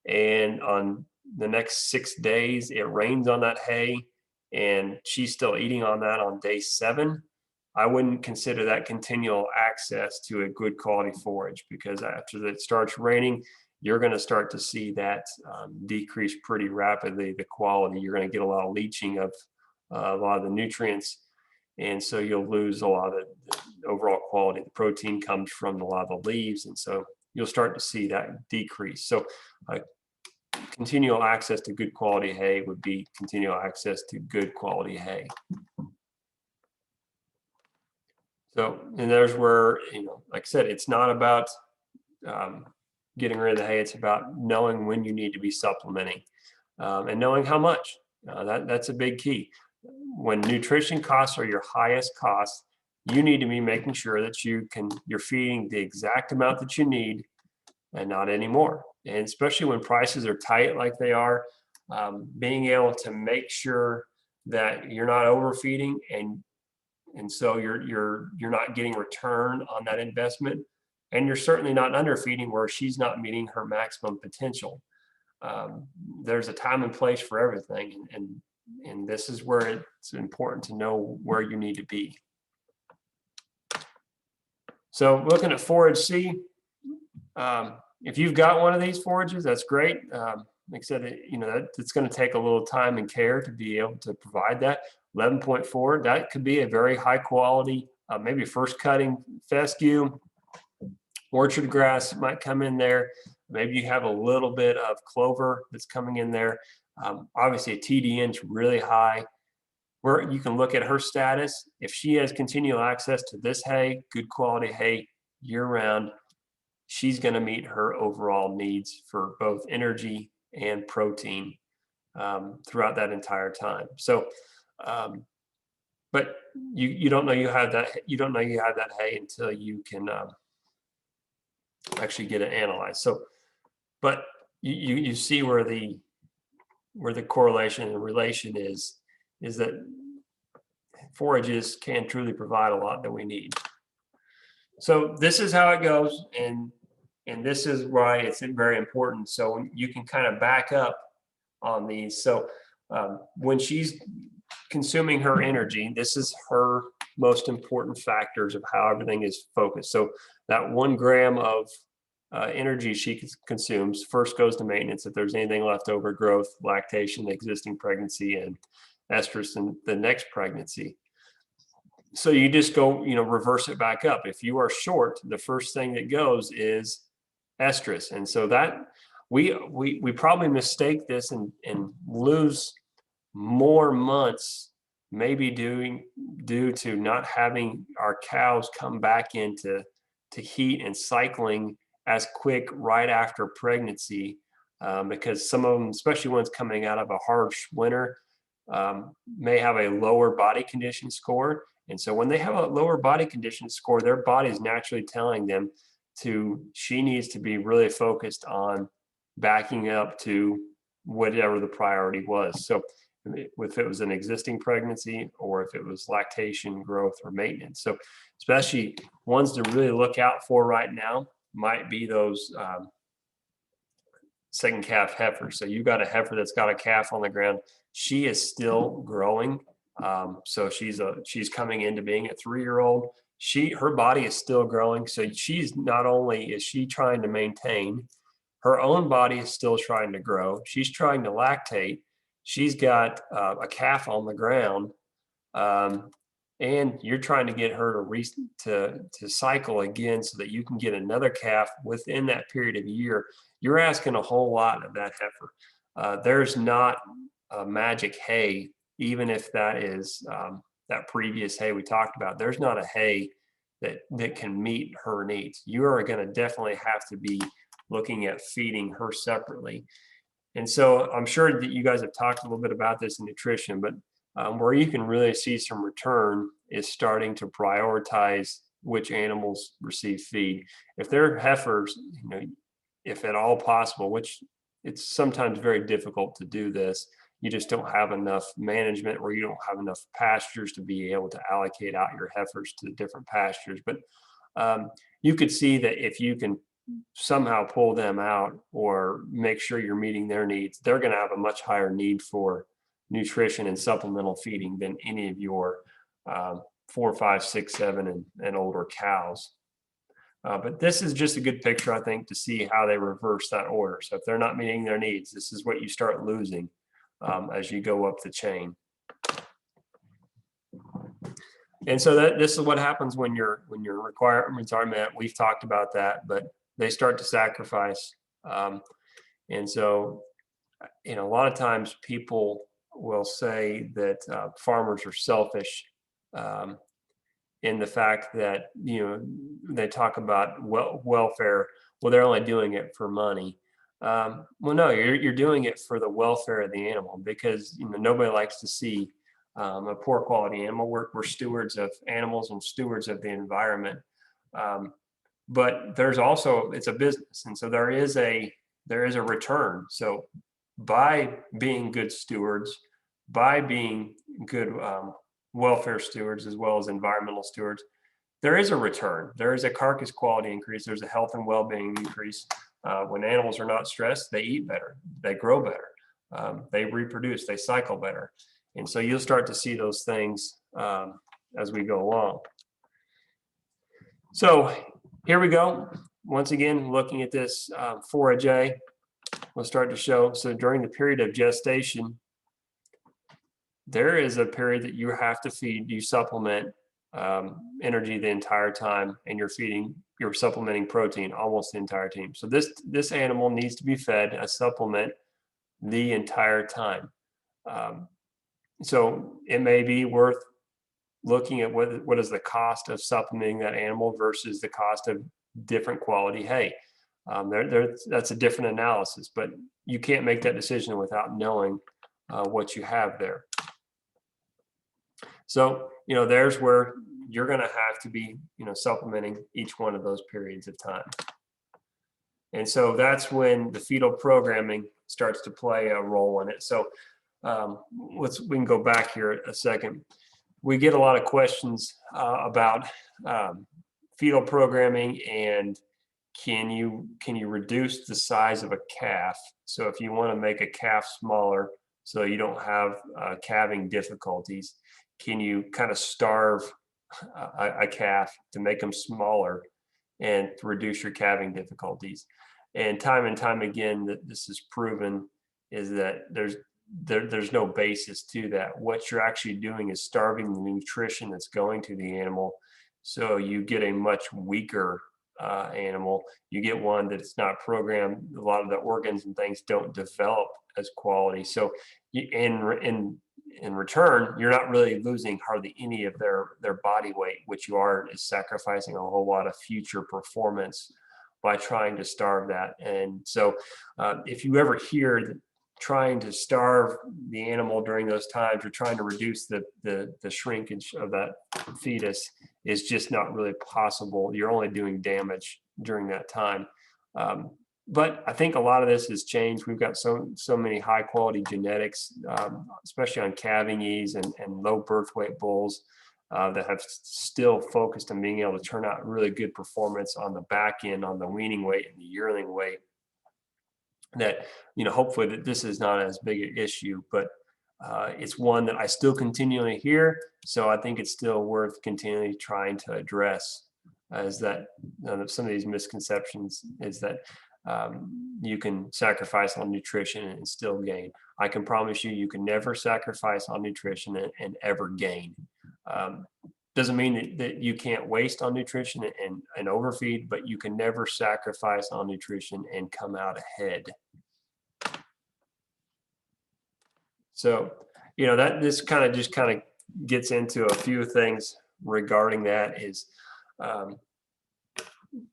and on the next 6 days it rains on that hay and she's still eating on that on day 7, I wouldn't consider that continual access to a good quality forage, because after it starts raining, you're going to start to see that decrease pretty rapidly, the quality. You're going to get a lot of leaching of a lot of the nutrients, and so you'll lose a lot of the overall quality. The protein comes from a lot of the leaves, and so you'll start to see that decrease. So continual access to good quality hay would be continual access to good quality hay. So, and there's where, like I said, it's not about getting rid of the hay. It's about knowing when you need to be supplementing and knowing how much. That's a big key. When nutrition costs are your highest costs, you need to be making sure that you're feeding the exact amount that you need and not any more. And especially when prices are tight like they are, being able to make sure that you're not overfeeding and so you're not getting return on that investment, and you're certainly not underfeeding where she's not meeting her maximum potential. There's a time and place for everything, and this is where it's important to know where you need to be. So looking at forage C, if you've got one of these forages, that's great. Like I said, it's going to take a little time and care to be able to provide that. 11.4, that could be a very high quality, maybe first cutting fescue. Orchard grass might come in there. Maybe you have a little bit of clover that's coming in there. Obviously a TDN is really high. Where you can look at her status. If she has continual access to this hay, good quality hay year round, she's going to meet her overall needs for both energy and protein throughout that entire time. So, but you don't know you have that. You don't know you have that hay until you can actually get it analyzed. So, but you see where the correlation and relation is that forages can truly provide a lot that we need. So this is how it goes, and this is why it's very important. So you can kind of back up on these. So when she's consuming her energy, this is her most important factors of how everything is focused. So that 1 gram of energy she consumes first goes to maintenance. If there's anything left over, growth, lactation, existing pregnancy, and estrus in the next pregnancy. So you just go, reverse it back up. If you are short, the first thing that goes is estrus. And so that we probably mistake this and lose more months, maybe due to not having our cows come back into heat and cycling as quick right after pregnancy, because some of them, especially ones coming out of a harsh winter, may have a lower body condition score. And so when they have a lower body condition score, their body is naturally telling them she needs to be really focused on backing up to whatever the priority was. So if it was an existing pregnancy or if it was lactation, growth, or maintenance. So especially ones to really look out for right now might be those second calf heifers. So you've got a heifer that's got a calf on the ground. She is still growing. So she's coming into being a 3-year-old. Her body is still growing. So she's not only is she trying to maintain, her own body is still trying to grow. She's trying to lactate. She's got a calf on the ground, and you're trying to get her to cycle again so that you can get another calf within that period of a year. You're asking a whole lot of that heifer. There's not a magic hay, even if that is that previous hay we talked about. There's not a hay that can meet her needs. You are going to definitely have to be looking at feeding her separately. And so I'm sure that you guys have talked a little bit about this in nutrition, but where you can really see some return is starting to prioritize which animals receive feed. If they're heifers, if at all possible, which it's sometimes very difficult to do this, you just don't have enough management or you don't have enough pastures to be able to allocate out your heifers to the different pastures. But you could see that if you can somehow pull them out or make sure you're meeting their needs, they're going to have a much higher need for nutrition and supplemental feeding than any of your 4, 5, 6, 7 and older cows. But this is just a good picture, I think, to see how they reverse that order. So if they're not meeting their needs, this is what you start losing as you go up the chain. And so this is what happens when your requirements are met. We've talked about that, but they start to sacrifice. And so, a lot of times people will say that farmers are selfish in the fact that, they talk about welfare. Well, they're only doing it for money. Well, no, you're doing it for the welfare of the animal, because nobody likes to see a poor quality animal. We're stewards of animals and stewards of the environment. But there's also, it's a business, and so there is a return. So by being good stewards, by being good welfare stewards as well as environmental stewards, there is a return. There is a carcass quality increase. There's a health and well-being increase. When animals are not stressed, they eat better, they grow better, they reproduce, they cycle better. And so you'll start to see those things as we go along. So here we go. Once again, looking at this Forage A, we'll start to show. So during the period of gestation, there is a period that you have to feed, you supplement energy the entire time, and you're supplementing protein almost the entire time. So this animal needs to be fed a supplement the entire time. So it may be worth looking at what is the cost of supplementing that animal versus the cost of different quality hay. That's a different analysis, but you can't make that decision without knowing what you have there. So, there's where you're going to have to be, supplementing each one of those periods of time. And so that's when the fetal programming starts to play a role in it. So we can go back here a second. We get a lot of questions about fetal programming, and can you reduce the size of a calf? So if you want to make a calf smaller so you don't have calving difficulties, can you kind of starve a calf to make them smaller and to reduce your calving difficulties? And time again, that this is proven is that there's no basis to that. What you're actually doing is starving the nutrition that's going to the animal, so you get a much weaker animal. You get one that's not programmed. A lot of the organs and things don't develop as quality. So in return, you're not really losing hardly any of their body weight. What you are is sacrificing a whole lot of future performance by trying to starve that. And so if you ever hear that trying to starve the animal during those times, or trying to reduce the shrinkage of that fetus, is just not really possible. You're only doing damage during that time. But I think a lot of this has changed. We've got so many high quality genetics, especially on calving ease and low birth weight bulls, that have still focused on being able to turn out really good performance on the back end, on the weaning weight and the yearling weight. That, hopefully that this is not as big an issue, but it's one that I still continually hear. So I think it's still worth continually trying to address, is that some of these misconceptions is that you can sacrifice on nutrition and still gain. I can promise you can never sacrifice on nutrition and ever gain. Doesn't mean that you can't waste on nutrition and overfeed, but you can never sacrifice on nutrition and come out ahead. So, that this kind of gets into a few things regarding that. Is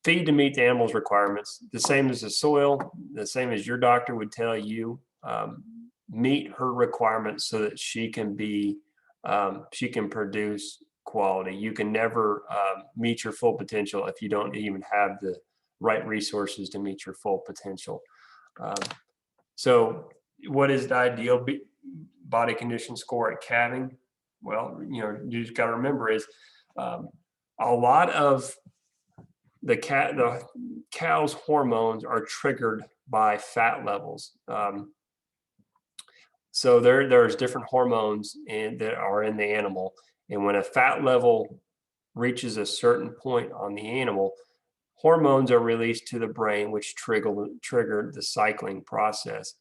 feed to meet the animal's requirements, the same as the soil, the same as your doctor would tell you. Meet her requirements so that she can produce quality. You can never meet your full potential if you don't even have the right resources to meet your full potential. So what is the ideal body condition score at calving? Well, you just got to remember is a lot of the cow's hormones are triggered by fat levels. So there's different hormones that are in the animal, and when a fat level reaches a certain point on the animal, hormones are released to the brain, which trigger the cycling process.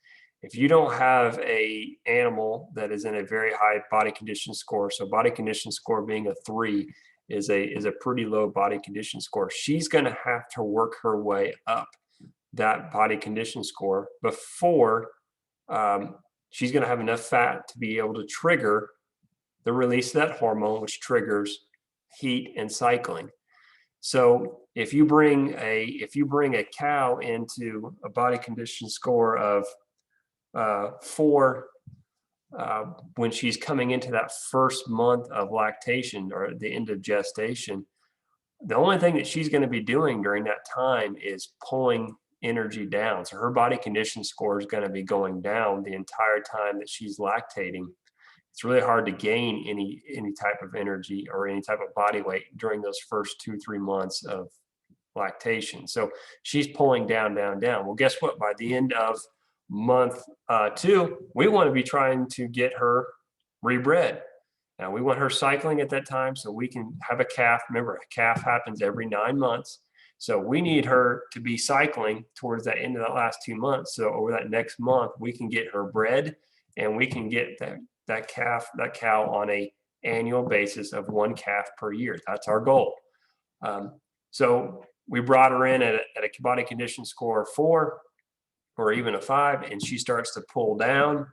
If you don't have a animal that is in a very high body condition score, so body condition score being a 3 is a pretty low body condition score, she's going to have to work her way up that body condition score before she's going to have enough fat to be able to trigger the release of that hormone, which triggers heat, and cycling. So if you bring a cow into a body condition score of 4 when she's coming into that first month of lactation or the end of gestation, the only thing that she's going to be doing during that time is pulling energy down. So her body condition score is going to be going down the entire time that she's lactating. It's really hard to gain any type of energy or any type of body weight during those first 2-3 months of lactation. So she's pulling down, down, down. Well, guess what? By the end of month 2, we want to be trying to get her rebred. Now we want her cycling at that time so we can have a calf. Remember, a calf happens every 9 months. So we need her to be cycling towards that end of that last 2 months. So over that next month, we can get her bred and we can get that cow on a annual basis of 1 calf per year. That's our goal. So we brought her in at a body condition score of 4 or even a 5, and she starts to pull down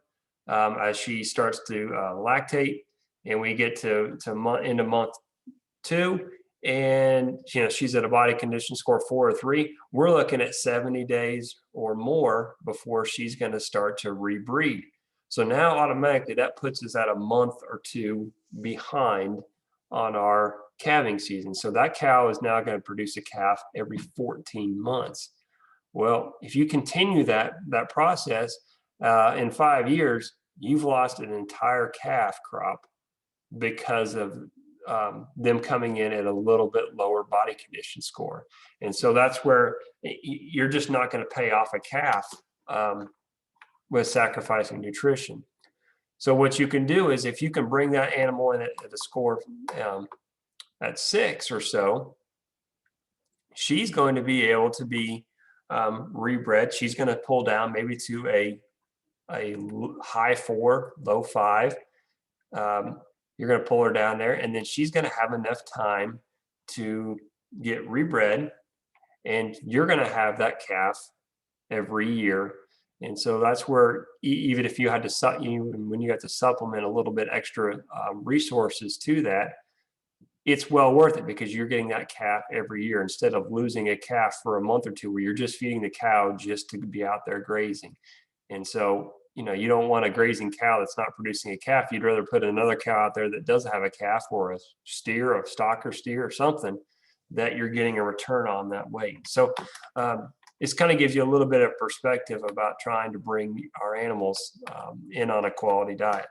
as she starts to lactate, and we get to into month 2, and she's at a body condition score 4 or 3. We're looking at 70 days or more before she's going to start to rebreed. So now automatically that puts us at a month or 2 behind on our calving season. So that cow is now going to produce a calf every 14 months. Well, if you continue that process in 5 years, you've lost an entire calf crop because of them coming in at a little bit lower body condition score. And so that's where you're just not going to pay off a calf with sacrificing nutrition. So what you can do is if you can bring that animal in at a score at 6 or so, she's going to be able to be rebred. She's going to pull down maybe to a high 4, low 5. You're going to pull her down there, and then she's going to have enough time to get rebred, and you're going to have that calf every year. And so that's where even if you had to when you got to supplement a little bit extra resources to that, it's well worth it because you're getting that calf every year instead of losing a calf for a month or 2 where you're just feeding the cow just to be out there grazing. And so you don't want a grazing cow that's not producing a calf. You'd rather put another cow out there that does have a calf, or a steer, a stocker steer or something that you're getting a return on that weight. So it kind of gives you a little bit of perspective about trying to bring our animals in on a quality diet.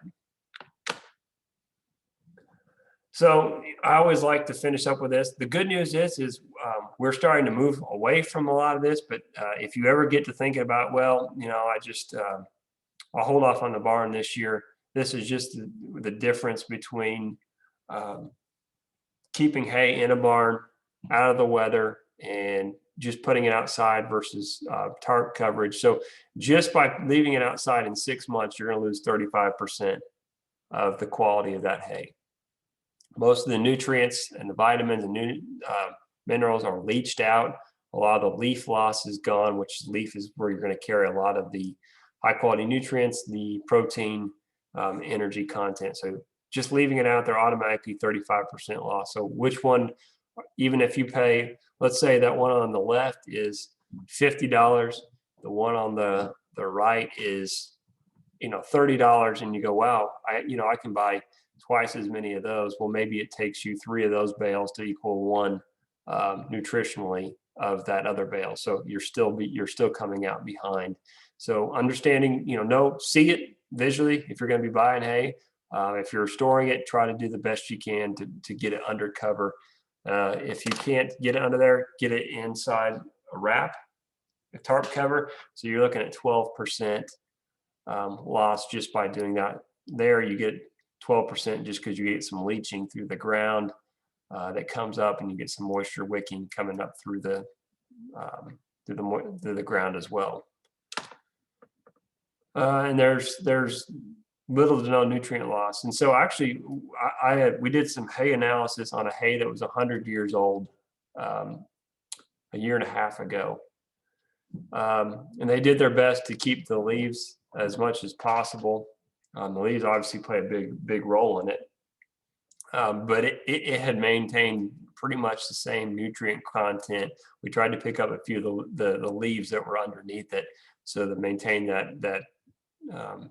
So I always like to finish up with this. The good news is we're starting to move away from a lot of this, but if you ever get to thinking about, well, I'll hold off on the barn this year. This is just the difference between keeping hay in a barn out of the weather and just putting it outside versus tarp coverage. So just by leaving it outside in 6 months, you're going to lose 35% of the quality of that hay. Most of the nutrients and the vitamins and minerals are leached out. A lot of the leaf loss is gone, which leaf is where you're going to carry a lot of the high quality nutrients, the protein, energy content. So just leaving it out there, automatically 35% loss. So which one, even if you pay, let's say that one on the left is $50, the one on the right is $30, and you go, wow, I can buy twice as many of those. Well, maybe it takes you 3 of those bales to equal 1 nutritionally of that other bale. So you're still coming out behind. So understanding, see it visually if you're going to be buying hay. If you're storing it, try to do the best you can to get it under cover. If you can't get it under there, get it inside a wrap, a tarp cover. So you're looking at 12% loss just by doing that. There you get 12% just because you get some leaching through the ground that comes up, and you get some moisture wicking coming up through the ground as well. And there's little to no nutrient loss. And so actually we did some hay analysis on a hay that was 100 years old a year and a half ago. And they did their best to keep the leaves as much as possible. The leaves obviously play a big role in it. but it had maintained pretty much the same nutrient content. We tried to pick up a few of the leaves that were underneath it, so to maintain that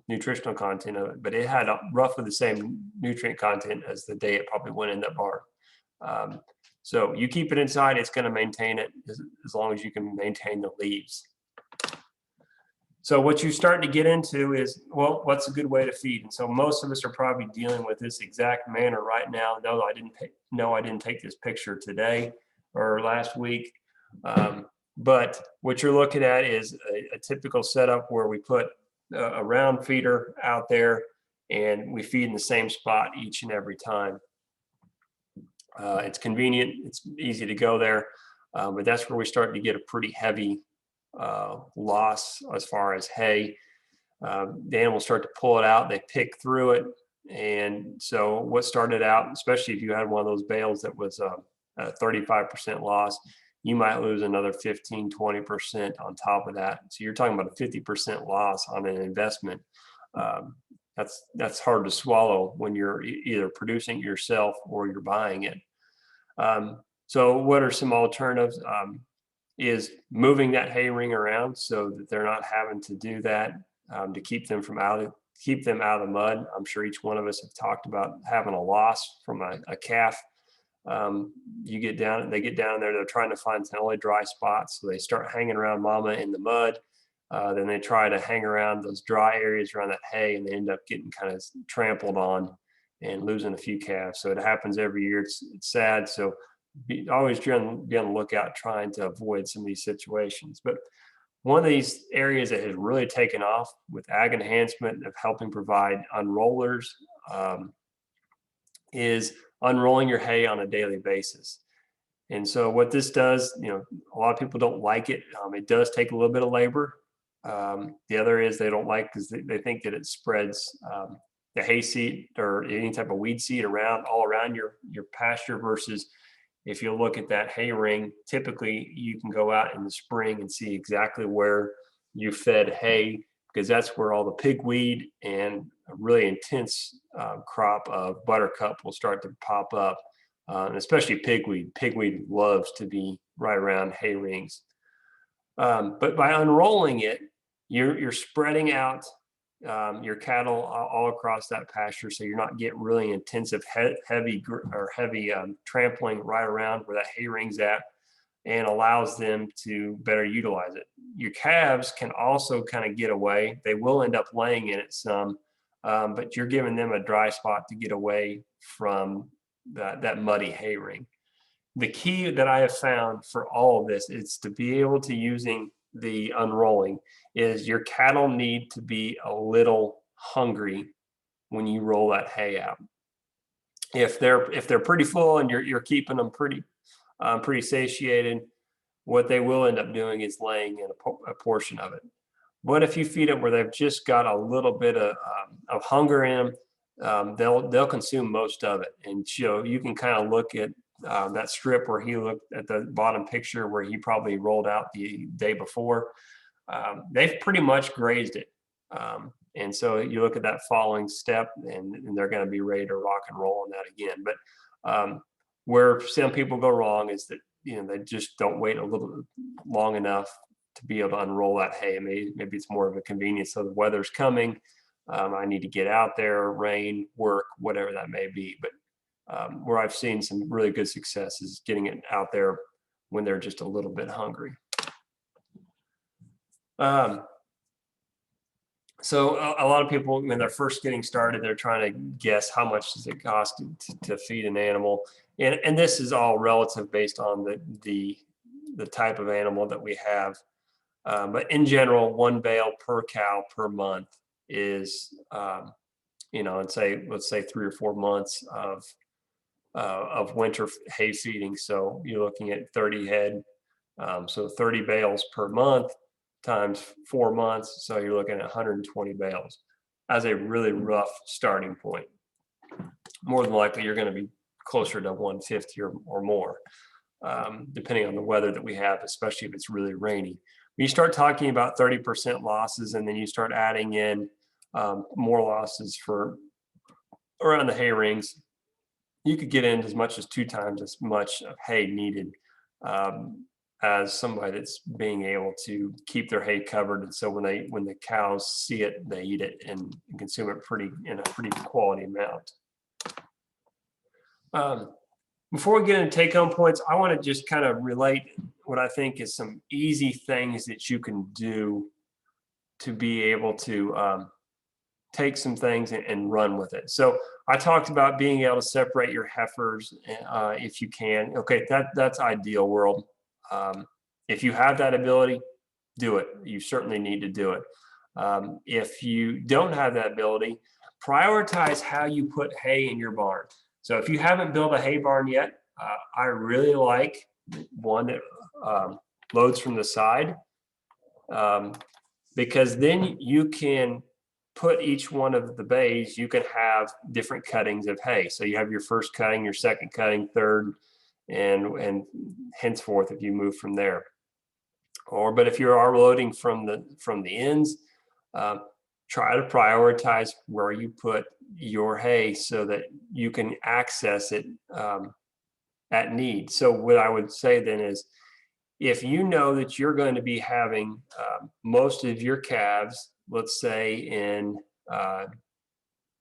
nutritional content of it, but it had roughly the same nutrient content as the day it probably went in that barn. So you keep it inside, it's going to maintain it as long as you can maintain the leaves. So what you start to get into is, well, what's a good way to feed? And so most of us are probably dealing with this exact manner right now. No, I didn't take this picture today or last week. But what you're looking at is a typical setup where we put a round feeder out there and we feed in the same spot each and every time. It's convenient, it's easy to go there, but that's where we start to get a pretty heavy loss as far as hay. The animals start to pull it out, they pick through it. And so what started out, especially if you had one of those bales that was a 35% loss, you might lose another 15, 20% on top of that. So you're talking about a 50% loss on an investment. That's hard to swallow when you're either producing it yourself or you're buying it. So what are some alternatives? Is moving that hay ring around so that they're not having to do that, to keep them out of the mud. I'm sure each one of us have talked about having a loss from a calf. They get down there, they're trying to find the only dry spots, so they start hanging around mama in the mud. Then they try to hang around those dry areas around that hay, and they end up getting kind of trampled on and losing a few calves. So it happens every year. It's sad. So always be on the lookout, trying to avoid some of these situations. But one of these areas that has really taken off with ag enhancement of helping provide unrollers is unrolling your hay on a daily basis. And so what this does, a lot of people don't like it. It does take a little bit of labor. The other is they don't like because they think that it spreads the hay seed or any type of weed seed all around your pasture, versus if you look at that hay ring, typically you can go out in the spring and see exactly where you fed hay, because that's where all the pigweed and a really intense crop of buttercup will start to pop up, especially pigweed. Pigweed loves to be right around hay rings. But by unrolling it, you're spreading out your cattle all across that pasture, so you're not getting really intensive heavy trampling right around where that hay ring's at, and allows them to better utilize it. Your calves can also kind of get away. They will end up laying in it some, but you're giving them a dry spot to get away from that muddy hay ring. The key that I have found for all of this is to be able to using the unrolling is your cattle need to be a little hungry when you roll that hay out. If they're pretty full and you're keeping them pretty satiated, what they will end up doing is laying in a portion of it. But if you feed it where they've just got a little bit of hunger in them, they'll consume most of it. And you can kind of look at that strip where he looked at the bottom picture where he probably rolled out the day before. They've pretty much grazed it. And so you look at that following step and they're going to be ready to rock and roll on that again. But where some people go wrong is that, they just don't wait a little long enough to be able to unroll that hay. Maybe it's more of a convenience. So the weather's coming. I need to get out there, rain, work, whatever that may be. But where I've seen some really good success is getting it out there when they're just a little bit hungry. So a lot of people, when they're first getting started, they're trying to guess how much does it cost to feed an animal. And this is all relative based on the type of animal that we have. But in general, one bale per cow per month is, and let's say 3 or 4 months of winter hay feeding. So you're looking at 30 head. So 30 bales per month times 4 months. So you're looking at 120 bales as a really rough starting point. More than likely, you're going to be closer to 150 or more, depending on the weather that we have, especially if it's really rainy. When you start talking about 30% losses, and then you start adding in more losses for around the hay rings, you could get in as much as 2 times as much of hay needed as somebody that's being able to keep their hay covered. And so when the cows see it, they eat it and consume it in a pretty quality amount. Before we get into take-home points, I want to just kind of relate what I think is some easy things that you can do to be able to take some things and run with it. So I talked about being able to separate your heifers if you can. Okay, that's ideal world. If you have that ability, do it. You certainly need to do it. If you don't have that ability, prioritize how you put hay in your barn. So if you haven't built a hay barn yet, I really like one that loads from the side, because then you can put each one of the bays, you can have different cuttings of hay. So you have your first cutting, your second cutting, third, and henceforth if you move from there. But if you are loading from the ends, try to prioritize where you put your hay so that you can access it at need. So what I would say then is, if you know that you're going to be having most of your calves, let's say in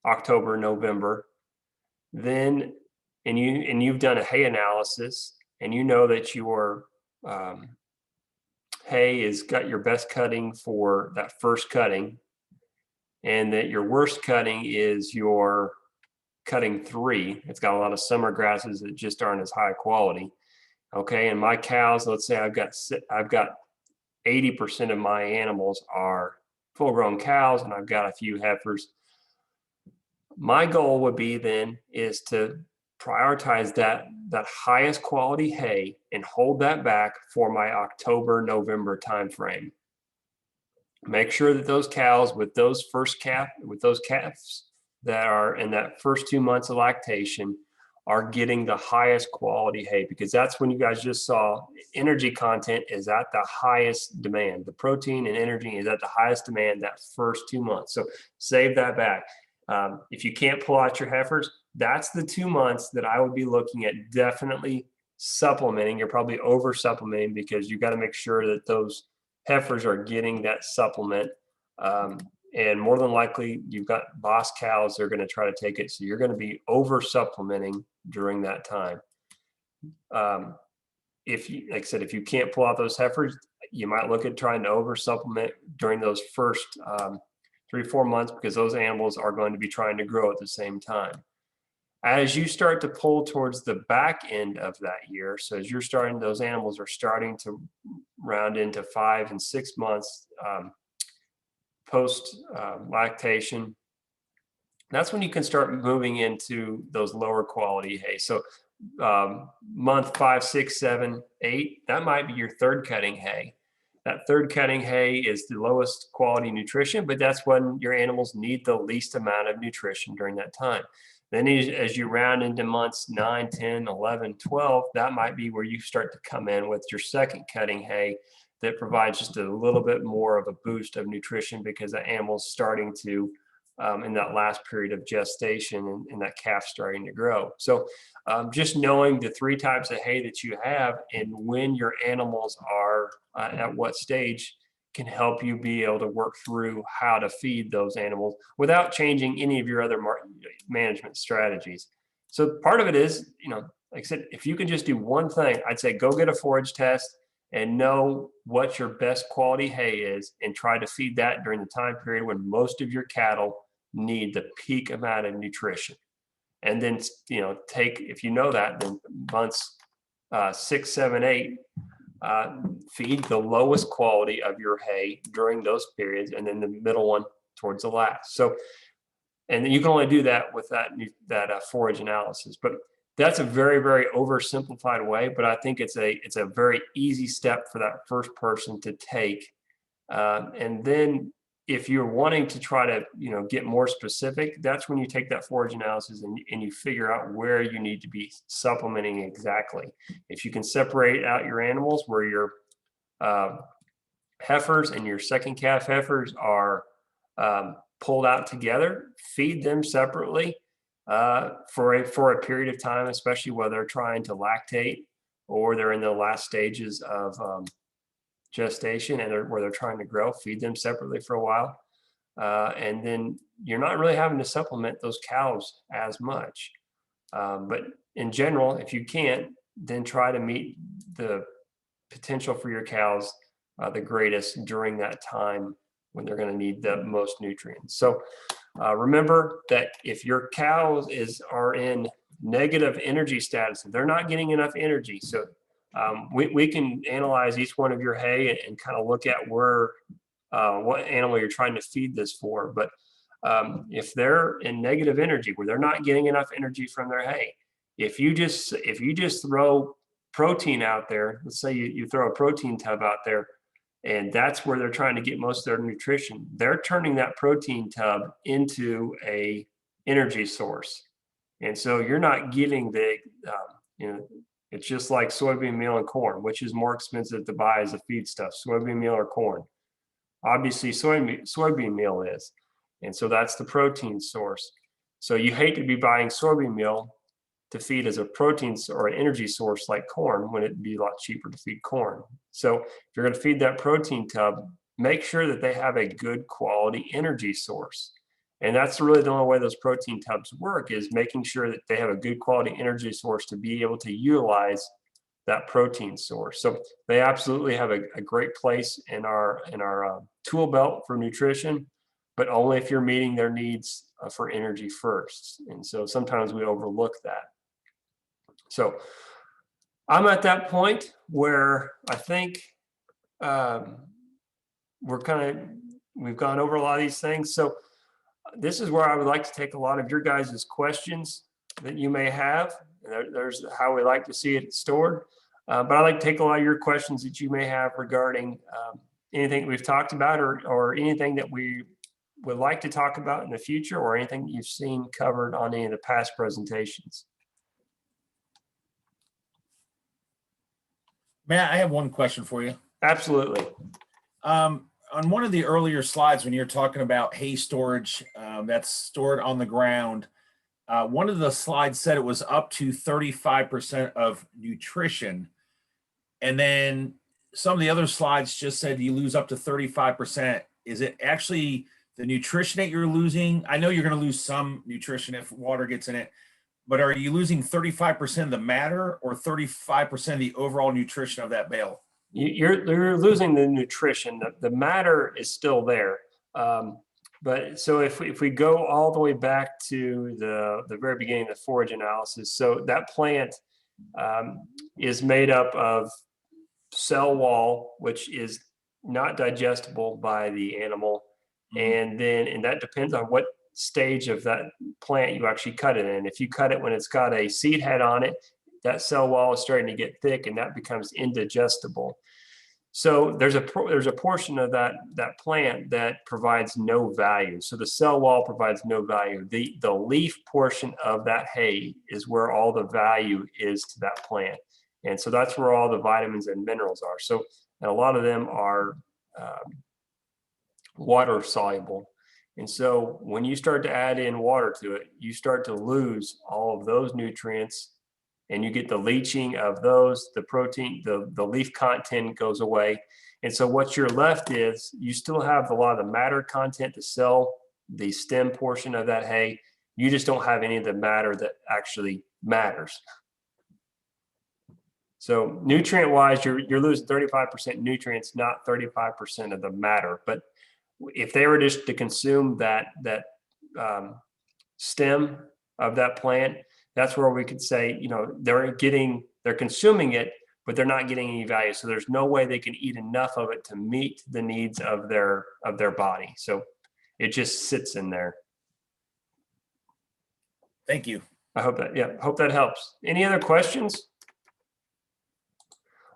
October, November, then and you've done a hay analysis and you know that your hay has got your best cutting for that first cutting, and that your worst cutting is your cutting 3. It's got a lot of summer grasses that just aren't as high quality. Okay, and my cows, let's say I've got 80% of my animals are full-grown cows, and I've got a few heifers. My goal would be then is to prioritize that highest quality hay and hold that back for my October, November timeframe. Make sure that those cows with those calves that are in that first 2 months of lactation are getting the highest quality hay, because that's when you guys just saw energy content is at the highest demand. The protein and energy is at the highest demand that first 2 months. So save that back. If you can't pull out your heifers, that's the 2 months that I would be looking at definitely supplementing. You're probably over supplementing because you got to make sure that those heifers are getting that supplement. And more than likely, you've got boss cows that are going to try to take it. So you're going to be over supplementing during that time. If you, like I said, if you can't pull out those heifers, you might look at trying to over supplement during those first 3-4 months, because those animals are going to be trying to grow at the same time. As you start to pull towards the back end of that year, so as those animals are starting to round into 5 and 6 months post lactation, that's when you can start moving into those lower quality hay. So month 5, 6, 7, 8, that might be your third cutting hay. That third cutting hay is the lowest quality nutrition, but that's when your animals need the least amount of nutrition during that time. Then as you round into months 9, 10, 11, 12, that might be where you start to come in with your second cutting hay that provides just a little bit more of a boost of nutrition, because the animal's starting to, in that last period of gestation, and that calf starting to grow. So just knowing the 3 types of hay that you have and when your animals are at what stage can help you be able to work through how to feed those animals without changing any of your other management strategies. So part of it is, like I said, if you can just do one thing, I'd say go get a forage test and know what your best quality hay is, and try to feed that during the time period when most of your cattle need the peak amount of nutrition. And then, if you know that, then months 6, 7, 8, feed the lowest quality of your hay during those periods, and then the middle one towards the last. So, and you can only do that with that forage analysis. But that's a very, very oversimplified way. But I think it's a very easy step for that first person to take. And then if you're wanting to try to get more specific, that's when you take that forage analysis and you figure out where you need to be supplementing exactly. If you can separate out your animals where your heifers and your second calf heifers are pulled out together, feed them separately, for a period of time, especially where they're trying to lactate or they're in the last stages of gestation and where they're trying to grow. Feed them separately for a while. And then you're not really having to supplement those cows as much. But in general, if you can't, then try to meet the potential for your cows the greatest during that time when they're going to need the most nutrients. So remember that if your cows are in negative energy status, they're not getting enough energy. So we can analyze each one of your hay and kind of look at where what animal you're trying to feed this for. But if they're in negative energy, where they're not getting enough energy from their hay, if you just throw protein out there, let's say you throw a protein tub out there, and that's where they're trying to get most of their nutrition, they're turning that protein tub into a energy source. And so you're not getting the, it's just like soybean meal and corn, which is more expensive to buy as a feedstuff, soybean meal or corn. Obviously soybean meal is. And so that's the protein source. So you hate to be buying soybean meal to feed as a protein or an energy source like corn when it'd be a lot cheaper to feed corn. So if you're going to feed that protein tub, make sure that they have a good quality energy source. And that's really the only way those protein tubs work, is making sure that they have a good quality energy source to be able to utilize that protein source. So they absolutely have a great place in our tool belt for nutrition, but only if you're meeting their needs for energy first. And so sometimes we overlook that. So I'm at that point where I think we've gone over a lot of these things. So this is where I would like to take a lot of your guys' questions that you may have. There's how we like to see it stored. But I'd like to take a lot of your questions that you may have regarding anything we've talked about, or anything that we would like to talk about in the future, or anything that you've seen covered on any of the past presentations. Matt, I have one question for you. Absolutely. On one of the earlier slides, when you're talking about hay storage that's stored on the ground, one of the slides said it was up to 35% of nutrition. And then some of the other slides just said you lose up to 35%. Is it actually the nutrition that you're losing? I know you're going to lose some nutrition if water gets in it, but are you losing 35% of the matter or 35% of the overall nutrition of that bale? You're losing the nutrition. The matter is still there. But so if we go all the way back to the very beginning of the forage analysis, so that plant is made up of cell wall, which is not digestible by the animal. And that depends on what stage of that plant you actually cut it in. If you cut it when it's got a seed head on it, that cell wall is starting to get thick and that becomes indigestible. So there's a portion of that plant that provides no value. So the cell wall provides no value. The leaf portion of that hay is where all the value is to that plant. And so that's where all the vitamins and minerals are. So, and a lot of them are water soluble. And so when you start to add in water to it, you start to lose all of those nutrients, and you get the leaching of those, the protein, the leaf content goes away. And so what you're left is, you still have a lot of the matter content, the cell, the stem portion of that hay. You just don't have any of the matter that actually matters. So nutrient wise, you're losing 35% nutrients, not 35% of the matter. But if they were just to consume that stem of that plant, that's where we could say, they're consuming it, but they're not getting any value. So there's no way they can eat enough of it to meet the needs of their body. So it just sits in there. Thank you. I hope that helps. Any other questions?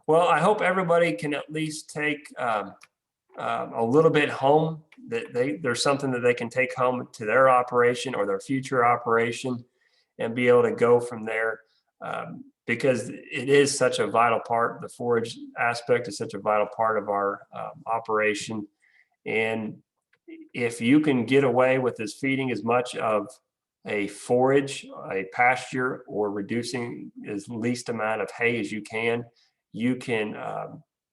Well, I hope everybody can at least take a little bit home, that there's something that they can take home to their operation or their future operation, and be able to go from there, because it is such a vital part. The forage aspect is such a vital part of our operation. And if you can get away with this feeding as much of a forage, a pasture, or reducing as least amount of hay as you can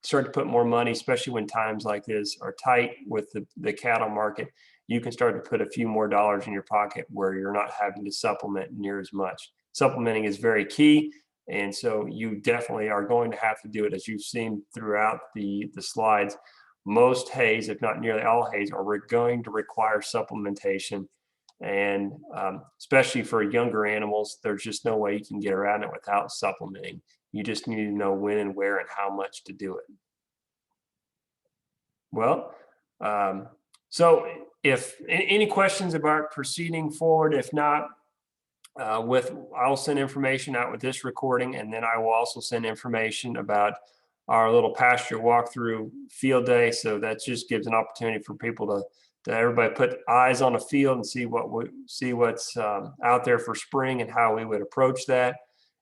start to put more money, especially when times like this are tight with the cattle market. You can start to put a few more dollars in your pocket where you're not having to supplement near as much. Supplementing is very key. And so you definitely are going to have to do it, as you've seen throughout the slides. Most hays, if not nearly all hays, are going to require supplementation. And especially for younger animals, there's just no way you can get around it without supplementing. You just need to know when and where and how much to do it. Well, so if any questions about proceeding forward, if not, I'll send information out with this recording, and then I will also send information about our little pasture walkthrough field day. So that just gives an opportunity for people to everybody put eyes on a field and see what's out there for spring and how we would approach that.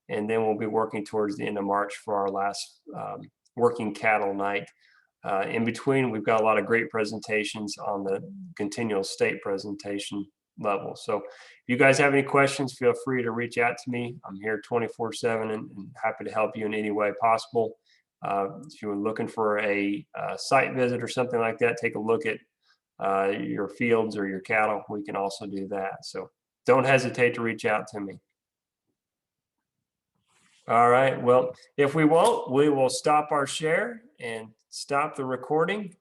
And then we'll be working towards the end of March for our last working cattle night. In between, we've got a lot of great presentations on the continual state presentation level. So if you guys have any questions, feel free to reach out to me. I'm here 24/7 and happy to help you in any way possible. If you're looking for a site visit or something like that, take a look at your fields or your cattle. We can also do that. So don't hesitate to reach out to me. All right. Well, if we won't, we will stop our share and stop the recording.